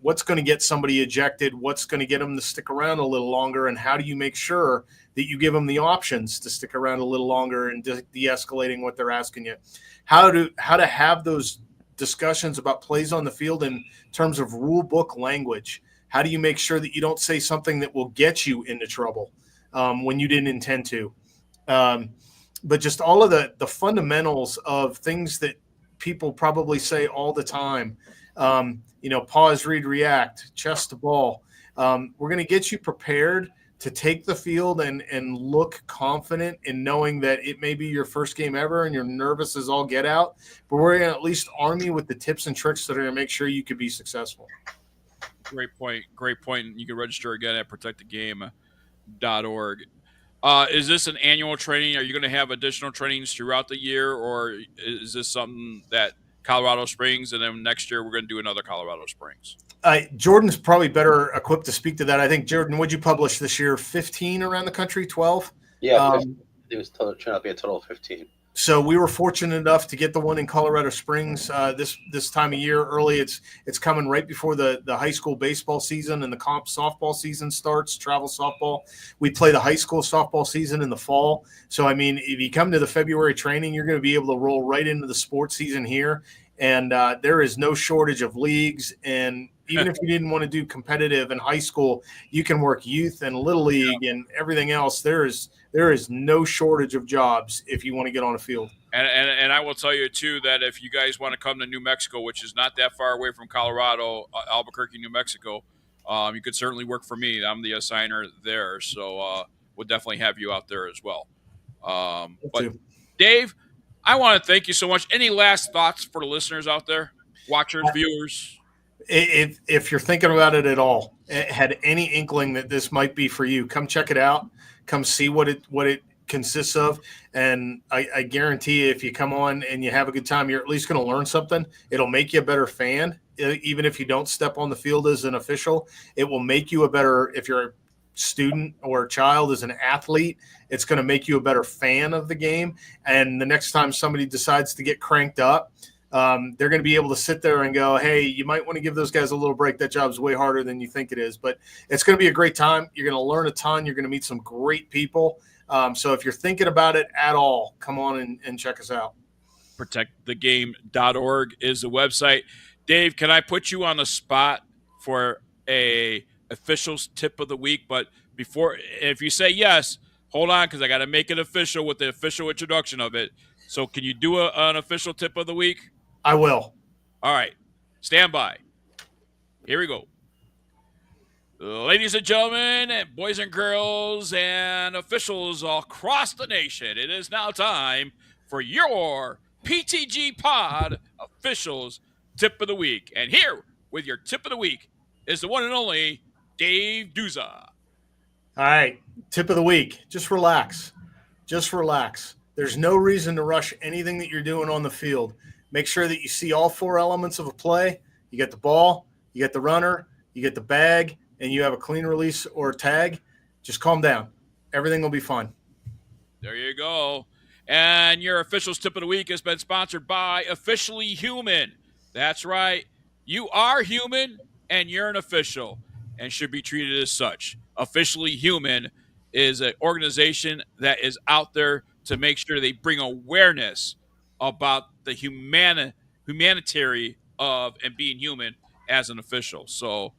J: what's going to get somebody ejected, what's going to get them to stick around a little longer, and how do you make sure that you give them the options to stick around a little longer and de-escalating what they're asking you. How to have those discussions about plays on the field in terms of rule book language. How do you make sure that you don't say something that will get you into trouble when you didn't intend to? But just all of the fundamentals of things that people probably say all the time. Pause, read, react, chest to ball. We're going to get you prepared to take the field and look confident in knowing that it may be your first game ever and you're nervous as all get out, but we're going to at least arm you with the tips and tricks that are going to make sure you could be successful.
B: Great point. You can register again at protectthegame.org. Is this an annual training? Are you going to have additional trainings throughout the year, or is this something that Colorado Springs, and then next year we're going to do another Colorado Springs?
J: Jordan's probably better equipped to speak to that. I think, Jordan, what'd you publish this year? 15 around the country, 12?
C: Yeah, it was turned out to be a total of 15.
J: So we were fortunate enough to get the one in Colorado Springs this time of year early. It's coming right before the high school baseball season and the comp softball season starts, travel softball. We play the high school softball season in the fall. So, I mean, if you come to the February training, you're going to be able to roll right into the sports season here. And there is no shortage of leagues. And even if you didn't want to do competitive in high school, you can work youth and little league and everything else. There is no shortage of jobs if you want to get on a field.
B: And I will tell you, too, that if you guys want to come to New Mexico, which is not that far away from Colorado, Albuquerque, New Mexico, you could certainly work for me. I'm the assigner there. So we'll definitely have you out there as well. But Dave, I want to thank you so much. Any last thoughts for the listeners out there, watchers, viewers?
J: If you're thinking about it at all, had any inkling that this might be for you, come check it out. Come see what it consists of. And I guarantee you, if you come on and you have a good time, you're at least going to learn something. It'll make you a better fan. Even if you don't step on the field as an official, it will make you a better, if you're a student or a child as an athlete, it's going to make you a better fan of the game. And the next time somebody decides to get cranked up, they're going to be able to sit there and go, hey, you might want to give those guys a little break. That job's way harder than you think it is. But it's going to be a great time. You're going to learn a ton. You're going to meet some great people. So if you're thinking about it at all, come on and check us out.
B: ProtectTheGame.org is the website. Dave, can I put you on the spot for a officials tip of the week? But before, if you say yes, hold on because I got to make it official with the official introduction of it. So, can you do an official tip of the week?
J: I will.
B: All right, stand by. Here we go. Ladies and gentlemen, boys and girls, and officials across the nation, it is now time for your PTG Pod officials tip of the week. And here with your tip of the week is the one and only Dave Dusza.
J: All right, tip of the week. Just relax. Just relax. There's no reason to rush anything that you're doing on the field. Make sure that you see all four elements of a play. You get the ball, you get the runner, you get the bag, and you have a clean release or a tag. Just calm down. Everything will be fine.
B: There you go. And your officials tip of the week has been sponsored by Officially Human. That's right. You are human and you're an official and should be treated as such. Officially Human is an organization that is out there to make sure they bring awareness about the humanitarian of and being human as an official. So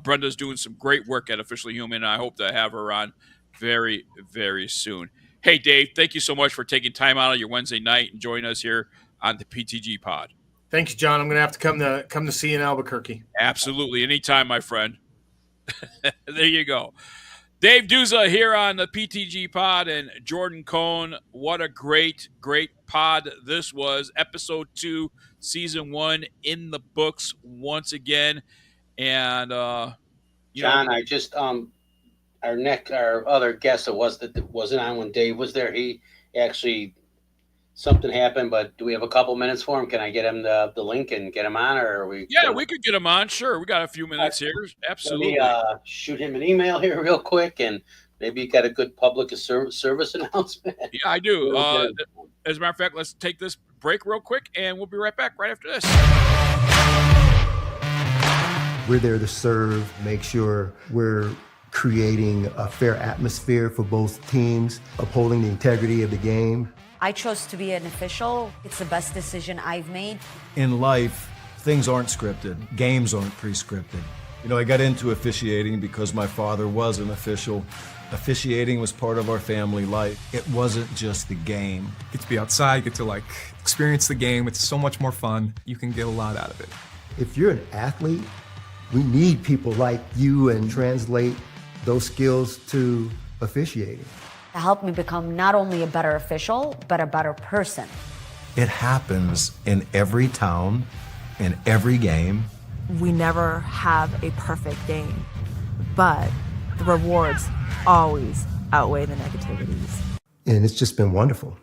B: Brenda's doing some great work at Officially Human, and I hope to have her on very, very soon. Hey, Dave, thank you so much for taking time out of your Wednesday night and joining us here on the PTG Pod.
J: Thanks, John. I'm going to have to come to see you in Albuquerque.
B: Absolutely. Anytime, my friend. There you go. Dave Dusza here on the PTG Pod and Jordan Cohn. What a great, great pod this was. Episode 2, Season 1 in the books once again. And
C: John, I just our other guest that wasn't on when Dave was there. He actually something happened, but do we have a couple minutes for him? Can I get him the link and get him on, or are we?
B: Yeah, we could get him on. Sure, we got a few minutes here. Absolutely.
C: Let me shoot him an email here real quick, and maybe you got a good public service announcement.
B: Yeah, I do. As a matter of fact, let's take this break real quick, and we'll be right back right after this.
D: We're there to serve, make sure we're creating a fair atmosphere for both teams, upholding the integrity of the game.
E: I chose to be an official. It's the best decision I've made.
F: In life, things aren't scripted. Games aren't pre-scripted. I got into officiating because my father was an official. Officiating was part of our family life. It wasn't just the game.
G: Get to be outside, get to experience the game. It's so much more fun. You can get a lot out of it.
D: If you're an athlete, we need people like you and translate those skills to officiating.
E: To help me become not only a better official, but a better person.
F: It happens in every town, in every game.
H: We never have a perfect game, but the rewards always outweigh the negativities.
D: And it's just been wonderful.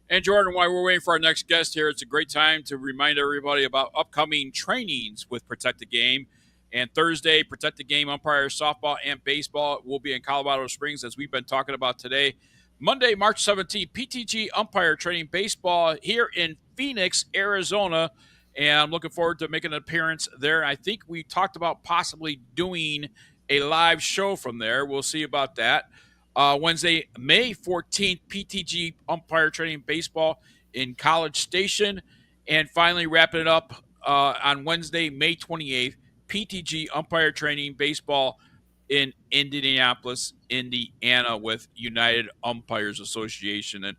B: And Jordan, while we're waiting for our next guest here, it's a great time to remind everybody about upcoming trainings with Protect the Game. And Thursday, Protect the Game umpires softball and baseball will be in Colorado Springs, as we've been talking about today. Monday, March 17th, PTG umpire training baseball here in Phoenix, Arizona. And I'm looking forward to making an appearance there. I think we talked about possibly doing a live show from there. We'll see about that. Wednesday, May 14th, PTG umpire training baseball in College Station. And finally, wrapping it up on Wednesday, May 28th, PTG umpire training baseball in Indianapolis, Indiana with United Umpires Association. And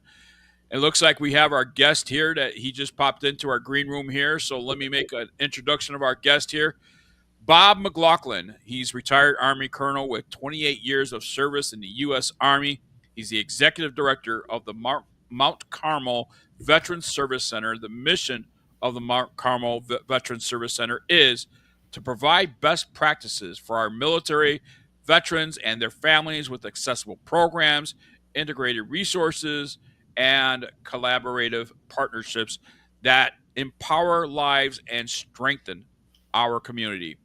B: it looks like we have our guest here that he just popped into our green room here. So let me make an introduction of our guest here. Bob McLaughlin. He's retired Army colonel with 28 years of service in the U.S. Army. He's the executive director of the Mount Carmel Veterans Service Center. The mission of the Mount Carmel Veterans Service Center is to provide best practices for our military veterans and their families with accessible programs, integrated resources, and collaborative partnerships that empower lives and strengthen our community.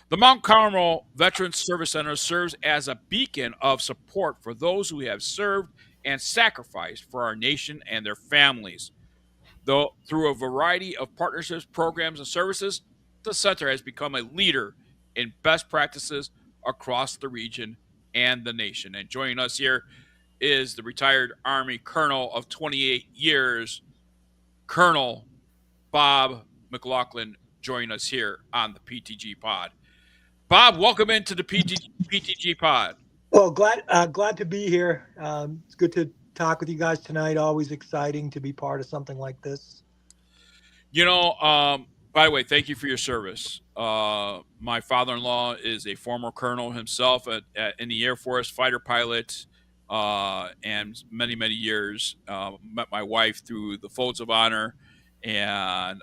B: The Mount Carmel Veterans Service Center serves as a beacon of support for those who have served and sacrificed for our nation and their families. Though through a variety of partnerships, programs, and services, the center has become a leader in best practices across the region and the nation. And joining us here is the retired Army colonel of 28 years, Colonel Bob McLaughlin, joining us here on the PTG Pod. Bob, welcome into the PTG Pod.
K: Well, glad to be here. It's good to talk with you guys tonight. Always exciting to be part of something like this.
B: By the way, thank you for your service. My father-in-law is a former colonel himself in the Air Force, fighter pilot, and many, many years. Met my wife through the Folds of Honor, and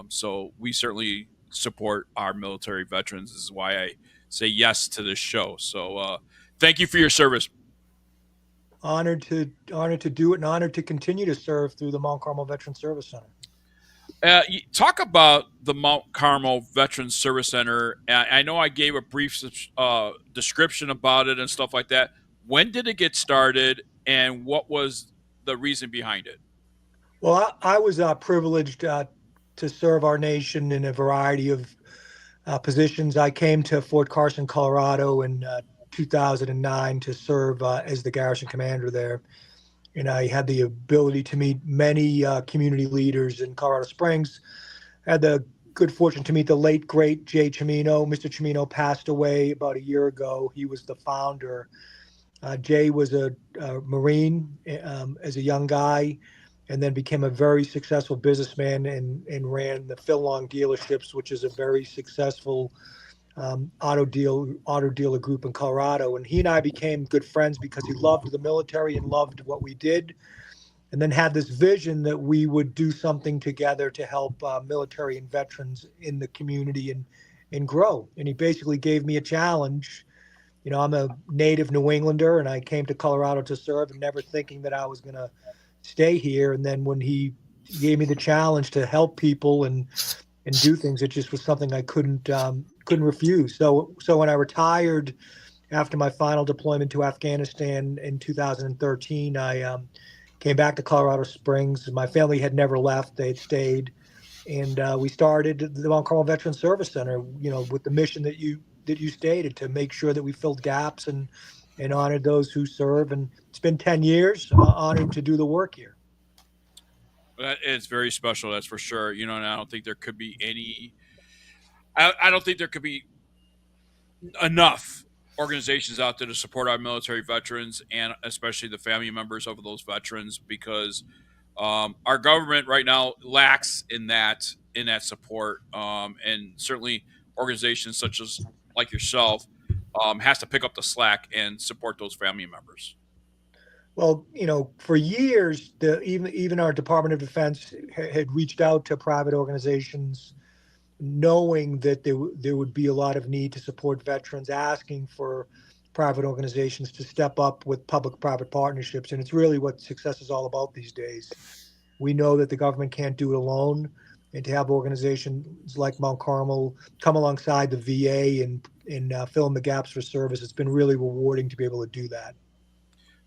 B: so we certainly support our military veterans. This is why I say yes to this show. So thank you for your service.
K: Honored to do it, and honored to continue to serve through the Mount Carmel Veterans Service Center.
B: Talk about the Mount Carmel Veterans Service Center. I know I gave a brief description about it and stuff like that. When did it get started, and what was the reason behind it?
K: Well, I was privileged to serve our nation in a variety of positions. I came to Fort Carson, Colorado in 2009 to serve as the garrison commander there. And I had the ability to meet many community leaders in Colorado Springs. I had the good fortune to meet the late, great Jay Cimino. Mr. Cimino passed away about a year ago. He was the founder. Jay was a Marine as a young guy, and then became a very successful businessman and ran the Phil-Long dealerships, which is a very successful auto dealer group in Colorado. And he and I became good friends because he loved the military and loved what we did, and then had this vision that we would do something together to help military and veterans in the community and grow. And he basically gave me a challenge. I'm a native New Englander, and I came to Colorado to serve, and never thinking that I was going to stay here. And then when he gave me the challenge to help people and do things, it just was something I couldn't refuse. So when I retired after my final deployment to Afghanistan in 2013, I came back to Colorado Springs. My family had never left; they had stayed, and we started the Mount Carmel Veterans Service Center. With the mission that you stated, to make sure that we filled gaps and honored those who serve. And it's been 10 years. Honored to do the work here.
B: That is very special, that's for sure. And I don't think there could be I don't think there could be enough organizations out there to support our military veterans, and especially the family members of those veterans, because our government right now lacks in that support, and certainly organizations such as like yourself has to pick up the slack and support those family members.
K: Well, for years, even our Department of Defense had reached out to private organizations, knowing that there would be a lot of need to support veterans, asking for private organizations to step up with public-private partnerships. And it's really what success is all about these days. We know that the government can't do it alone, and to have organizations like Mount Carmel come alongside the VA and fill in the gaps for service, it's been really rewarding to be able to do that.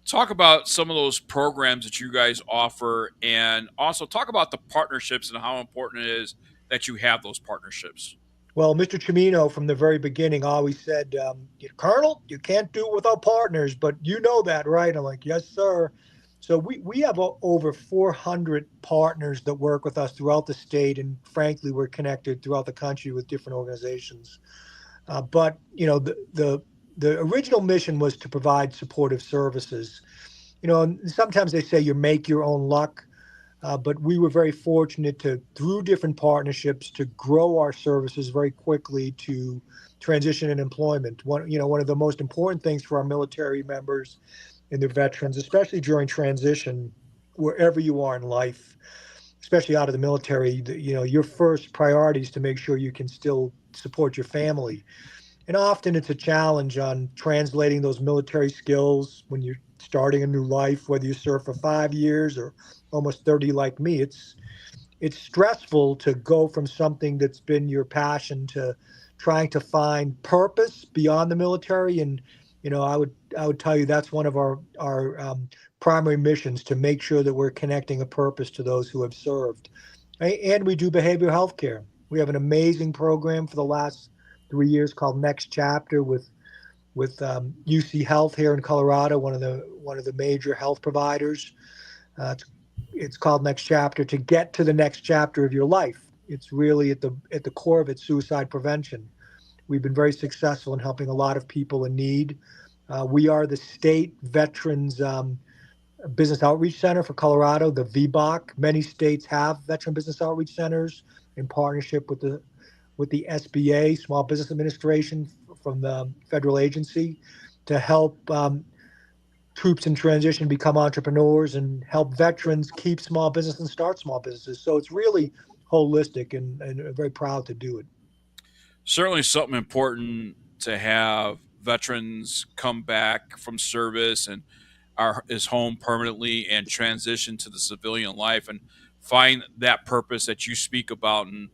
B: Talk about some of those programs that you guys offer, and also talk about the partnerships and how important it is that you have those partnerships.
K: Well, Mr. Cimino, from the very beginning, always said, Colonel, you can't do it without partners, but you know that, right? I'm like, yes, sir. So we have over 400 partners that work with us throughout the state, and frankly, we're connected throughout the country with different organizations. But the original mission was to provide supportive services. And sometimes they say you make your own luck, but we were very fortunate through different partnerships, to grow our services very quickly to transition and employment. One of the most important things for our military members and their veterans, especially during transition, wherever you are in life, especially out of the military, your first priority is to make sure you can still support your family. And often it's a challenge on translating those military skills when you're starting a new life, whether you serve for 5 years or almost 30 like me. It's stressful to go from something that's been your passion to trying to find purpose beyond the military. And I would tell you that's one of our primary missions, to make sure that we're connecting a purpose to those who have served. And we do behavioral health care. We have an amazing program for the last 3 years called Next Chapter with with UC Health here in Colorado, one of the major health providers. It's called Next Chapter. To get to the next chapter of your life, it's really at the core of it, suicide prevention. We've been very successful in helping a lot of people in need. We are the state Veterans Business Outreach Center for Colorado, the VBOC. Many states have Veteran Business Outreach Centers in partnership with the SBA, Small Business Administration, from the federal agency, to help troops in transition become entrepreneurs and help veterans keep small business and start small businesses. So it's really holistic, and very proud to do it.
B: Certainly something important to have veterans come back from service and is home permanently and transition to the civilian life and find that purpose that you speak about and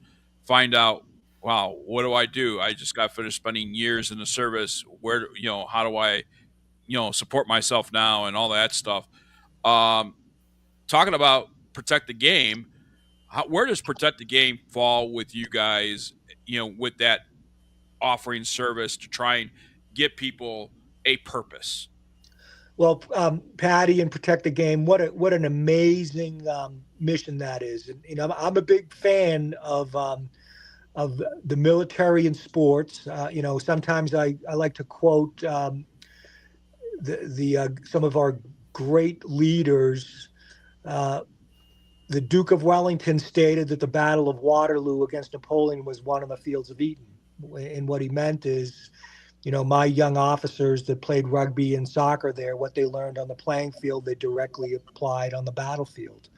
B: find out, wow, what do I do? I just got finished spending years in the service. Where, how do I, support myself now and all that stuff. Talking about Protect the Game, where does Protect the Game fall with you guys, with that offering service to try and get people a purpose?
K: Well, Patty and Protect the Game, what an amazing mission that is. And, I'm a big fan of the military and sports. Sometimes I like to quote some of our great leaders. The Duke of Wellington stated that the Battle of Waterloo against Napoleon was won on the fields of Eton. And what he meant is, my young officers that played rugby and soccer there, what they learned on the playing field, they directly applied on the battlefield.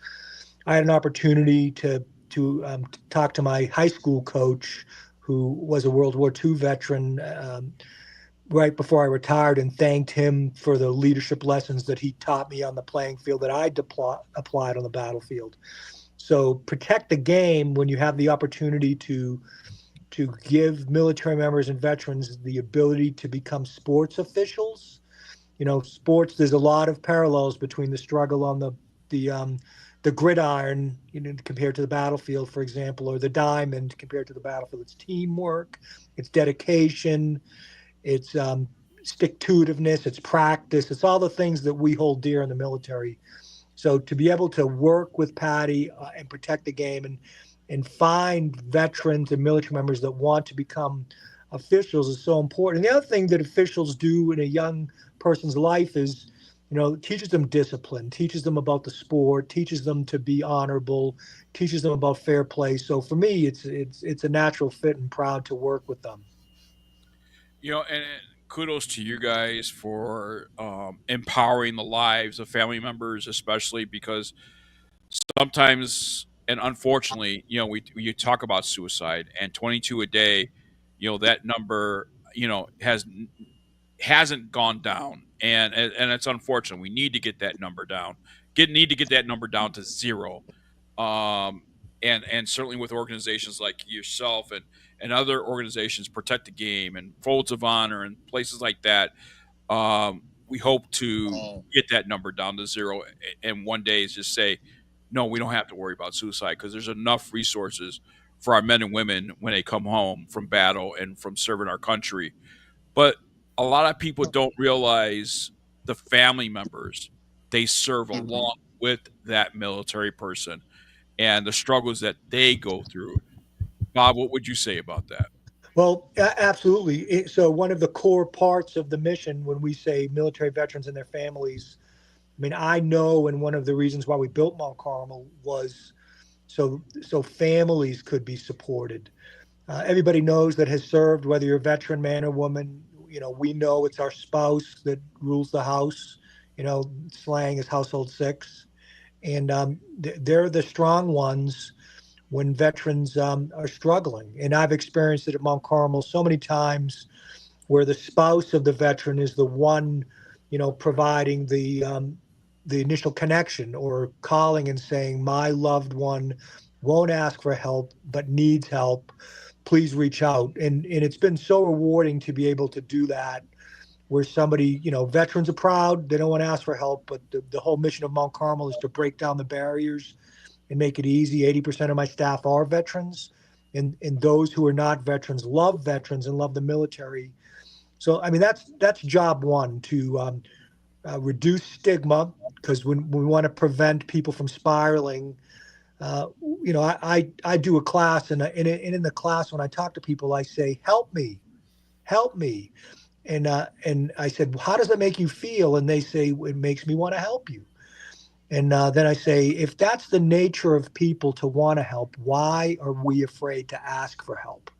K: I had an opportunity to talk to my high school coach, who was a World War II veteran, right before I retired, and thanked him for the leadership lessons that he taught me on the playing field that I applied on the battlefield. So Protect the Game, when you have the opportunity to give military members and veterans the ability to become sports officials. Sports, there's a lot of parallels between the struggle on the gridiron, compared to the battlefield, for example, or the diamond compared to the battlefield. It's teamwork, it's dedication, it's stick-to-itiveness, it's practice, it's all the things that we hold dear in the military. So to be able to work with Patty and Protect the Game and find veterans and military members that want to become officials is so important. And the other thing that officials do in a young person's life is, teaches them discipline, teaches them about the sport, teaches them to be honorable, teaches them about fair play. So for me, it's a natural fit, and proud to work with them.
B: And kudos to you guys for empowering the lives of family members, especially because sometimes, and unfortunately, you talk about suicide, and 22 a day, that number, hasn't gone down, and it's unfortunate. We need to get that number down. Need to get that number down to zero. And certainly with organizations like yourself and other organizations, Protect the Game and Folds of Honor and places like that, we hope to get that number down to zero, and one day is just say, no, we don't have to worry about suicide, because there's enough resources for our men and women when they come home from battle and from serving our country. But a lot of people don't realize the family members they serve along with that military person and the struggles that they go through. Bob, what would you say about that?
K: Well, absolutely. So one of the core parts of the mission, when we say military veterans and their families, I know, and one of the reasons why we built Mount Carmel was so families could be supported. Everybody knows that has served, whether you're a veteran, man or woman, we know it's our spouse that rules the house. Slang is household six. And they're the strong ones when veterans are struggling. And I've experienced it at Mount Carmel so many times, where the spouse of the veteran is the one, providing the initial connection, or calling and saying, my loved one won't ask for help but needs help. Please reach out. And it's been so rewarding to be able to do that, where somebody, veterans are proud, they don't want to ask for help, but the whole mission of Mount Carmel is to break down the barriers and make it easy. 80% of my staff are veterans, and those who are not veterans love veterans and love the military. So I mean, that's job one, to reduce stigma, because when we want to prevent people from spiraling. I do a class, and in the class, when I talk to people, I say, help me. And I said, how does that make you feel? And they say, it makes me want to help you. And then I say, if that's the nature of people to want to help, why are we afraid to ask for help?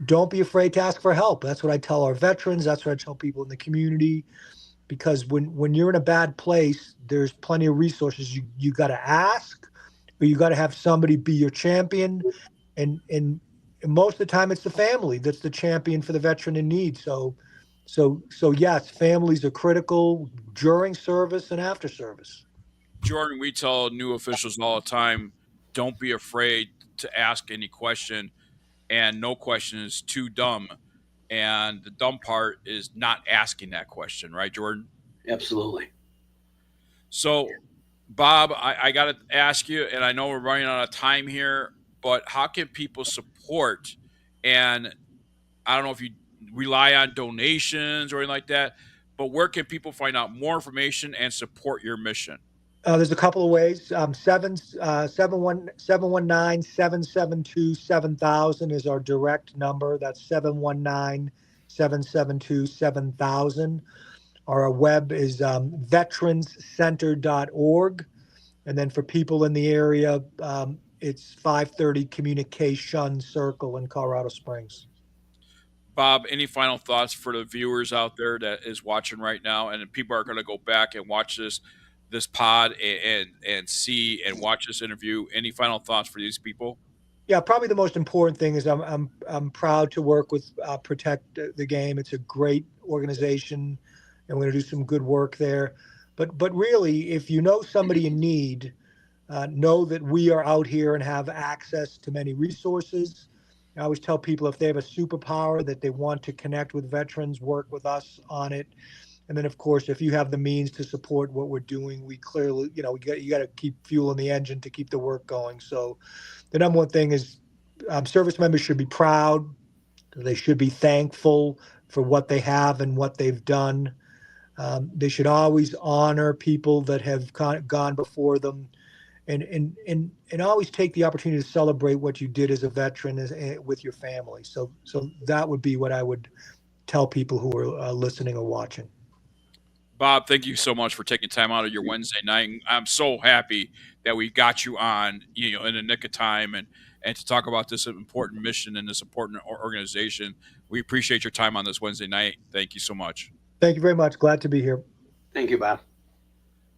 K: Don't be afraid to ask for help. That's what I tell our veterans. That's what I tell people in the community. Because when you're in a bad place, there's plenty of resources. You got to ask, or you got to have somebody be your champion. And most of the time, it's the family that's the champion for the veteran in need. So yes, families are critical during service and after service.
B: Jordan, we tell new officials all the time, don't be afraid to ask any question, and no question is too dumb. And the dumb part is not asking that question, right, Jordan?
C: Absolutely.
B: So, Bob, I got to ask you, and I know we're running out of time here, but how can people support? And I don't know if you rely on donations or anything like that, but where can people find out more information and support your mission?
K: There's a couple of ways. 719-772-7000 is our direct number. That's 719-772-7000. Our web is veteranscenter.org. And then for people in the area, it's 530 Communication Circle in Colorado Springs.
B: Bob, any final thoughts for the viewers out there that is watching right now, and people are going to go back and watch this pod and see and watch this interview? Any final thoughts for these people?
K: Yeah, probably the most important thing is I'm proud to work with Protect the Game. It's a great organization, and we're going to do some good work there. But really, if you know somebody in need, know that we are out here and have access to many resources. I always tell people, if they have a superpower that they want to connect with veterans, work with us on it. And then, of course, if you have the means to support what we're doing, we clearly, you got to keep fuel in the engine to keep the work going. So the number one thing is service members should be proud. They should be thankful for what they have and what they've done. They should always honor people that have gone before them, and always take the opportunity to celebrate what you did as a veteran with your family. So that would be what I would tell people who are listening or watching.
B: Bob, thank you so much for taking time out of your Wednesday night. I'm so happy that we got you on, in the nick of time and to talk about this important mission and this important organization. We appreciate your time on this Wednesday night. Thank you so much.
K: Thank you very much. Glad to be here.
C: Thank you, Bob.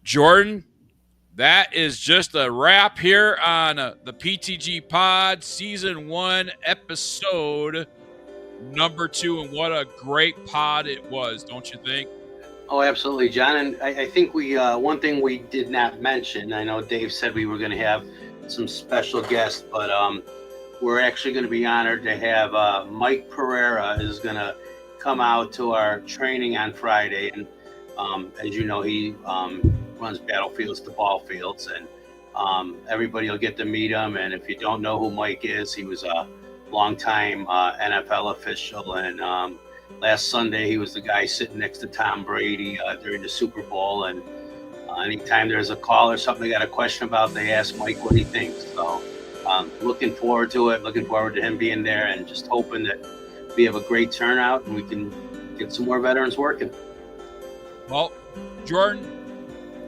B: Jordan, that is just a wrap here on the PTG Pod Season 1, Episode number 2. And what a great pod it was, don't you think?
C: Oh, absolutely, John. And I think we one thing we did not mention, I know Dave said we were going to have some special guests, but we're actually going to be honored to have Mike Pereira is going to come out to our training on Friday. And as you know, he runs battlefields to ball fields, and everybody will get to meet him. And if you don't know who Mike is, he was a longtime NFL official, and last Sunday, he was the guy sitting next to Tom Brady during the Super Bowl. And anytime there's a call or something they got a question about, they ask Mike what he thinks. So looking forward to it, looking forward to him being there, and just hoping that we have a great turnout and we can get some more veterans working.
B: Well, Jordan,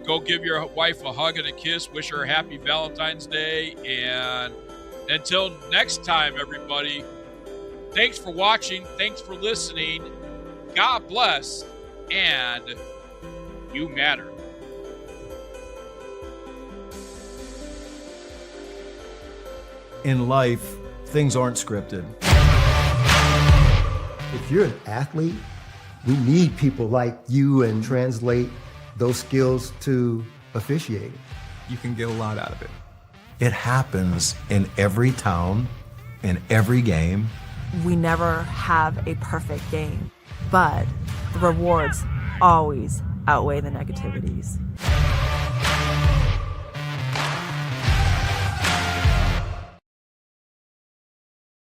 B: go give your wife a hug and a kiss. Wish her a happy Valentine's Day. And until next time, everybody, thanks for watching. Thanks for listening. God bless. And you matter.
F: In life, things aren't scripted.
D: If you're an athlete, we need people like you and translate those skills to officiating.
G: You can get a lot out of it.
F: It happens in every town, in every game.
H: We never have a perfect game, but the rewards always outweigh the negativities.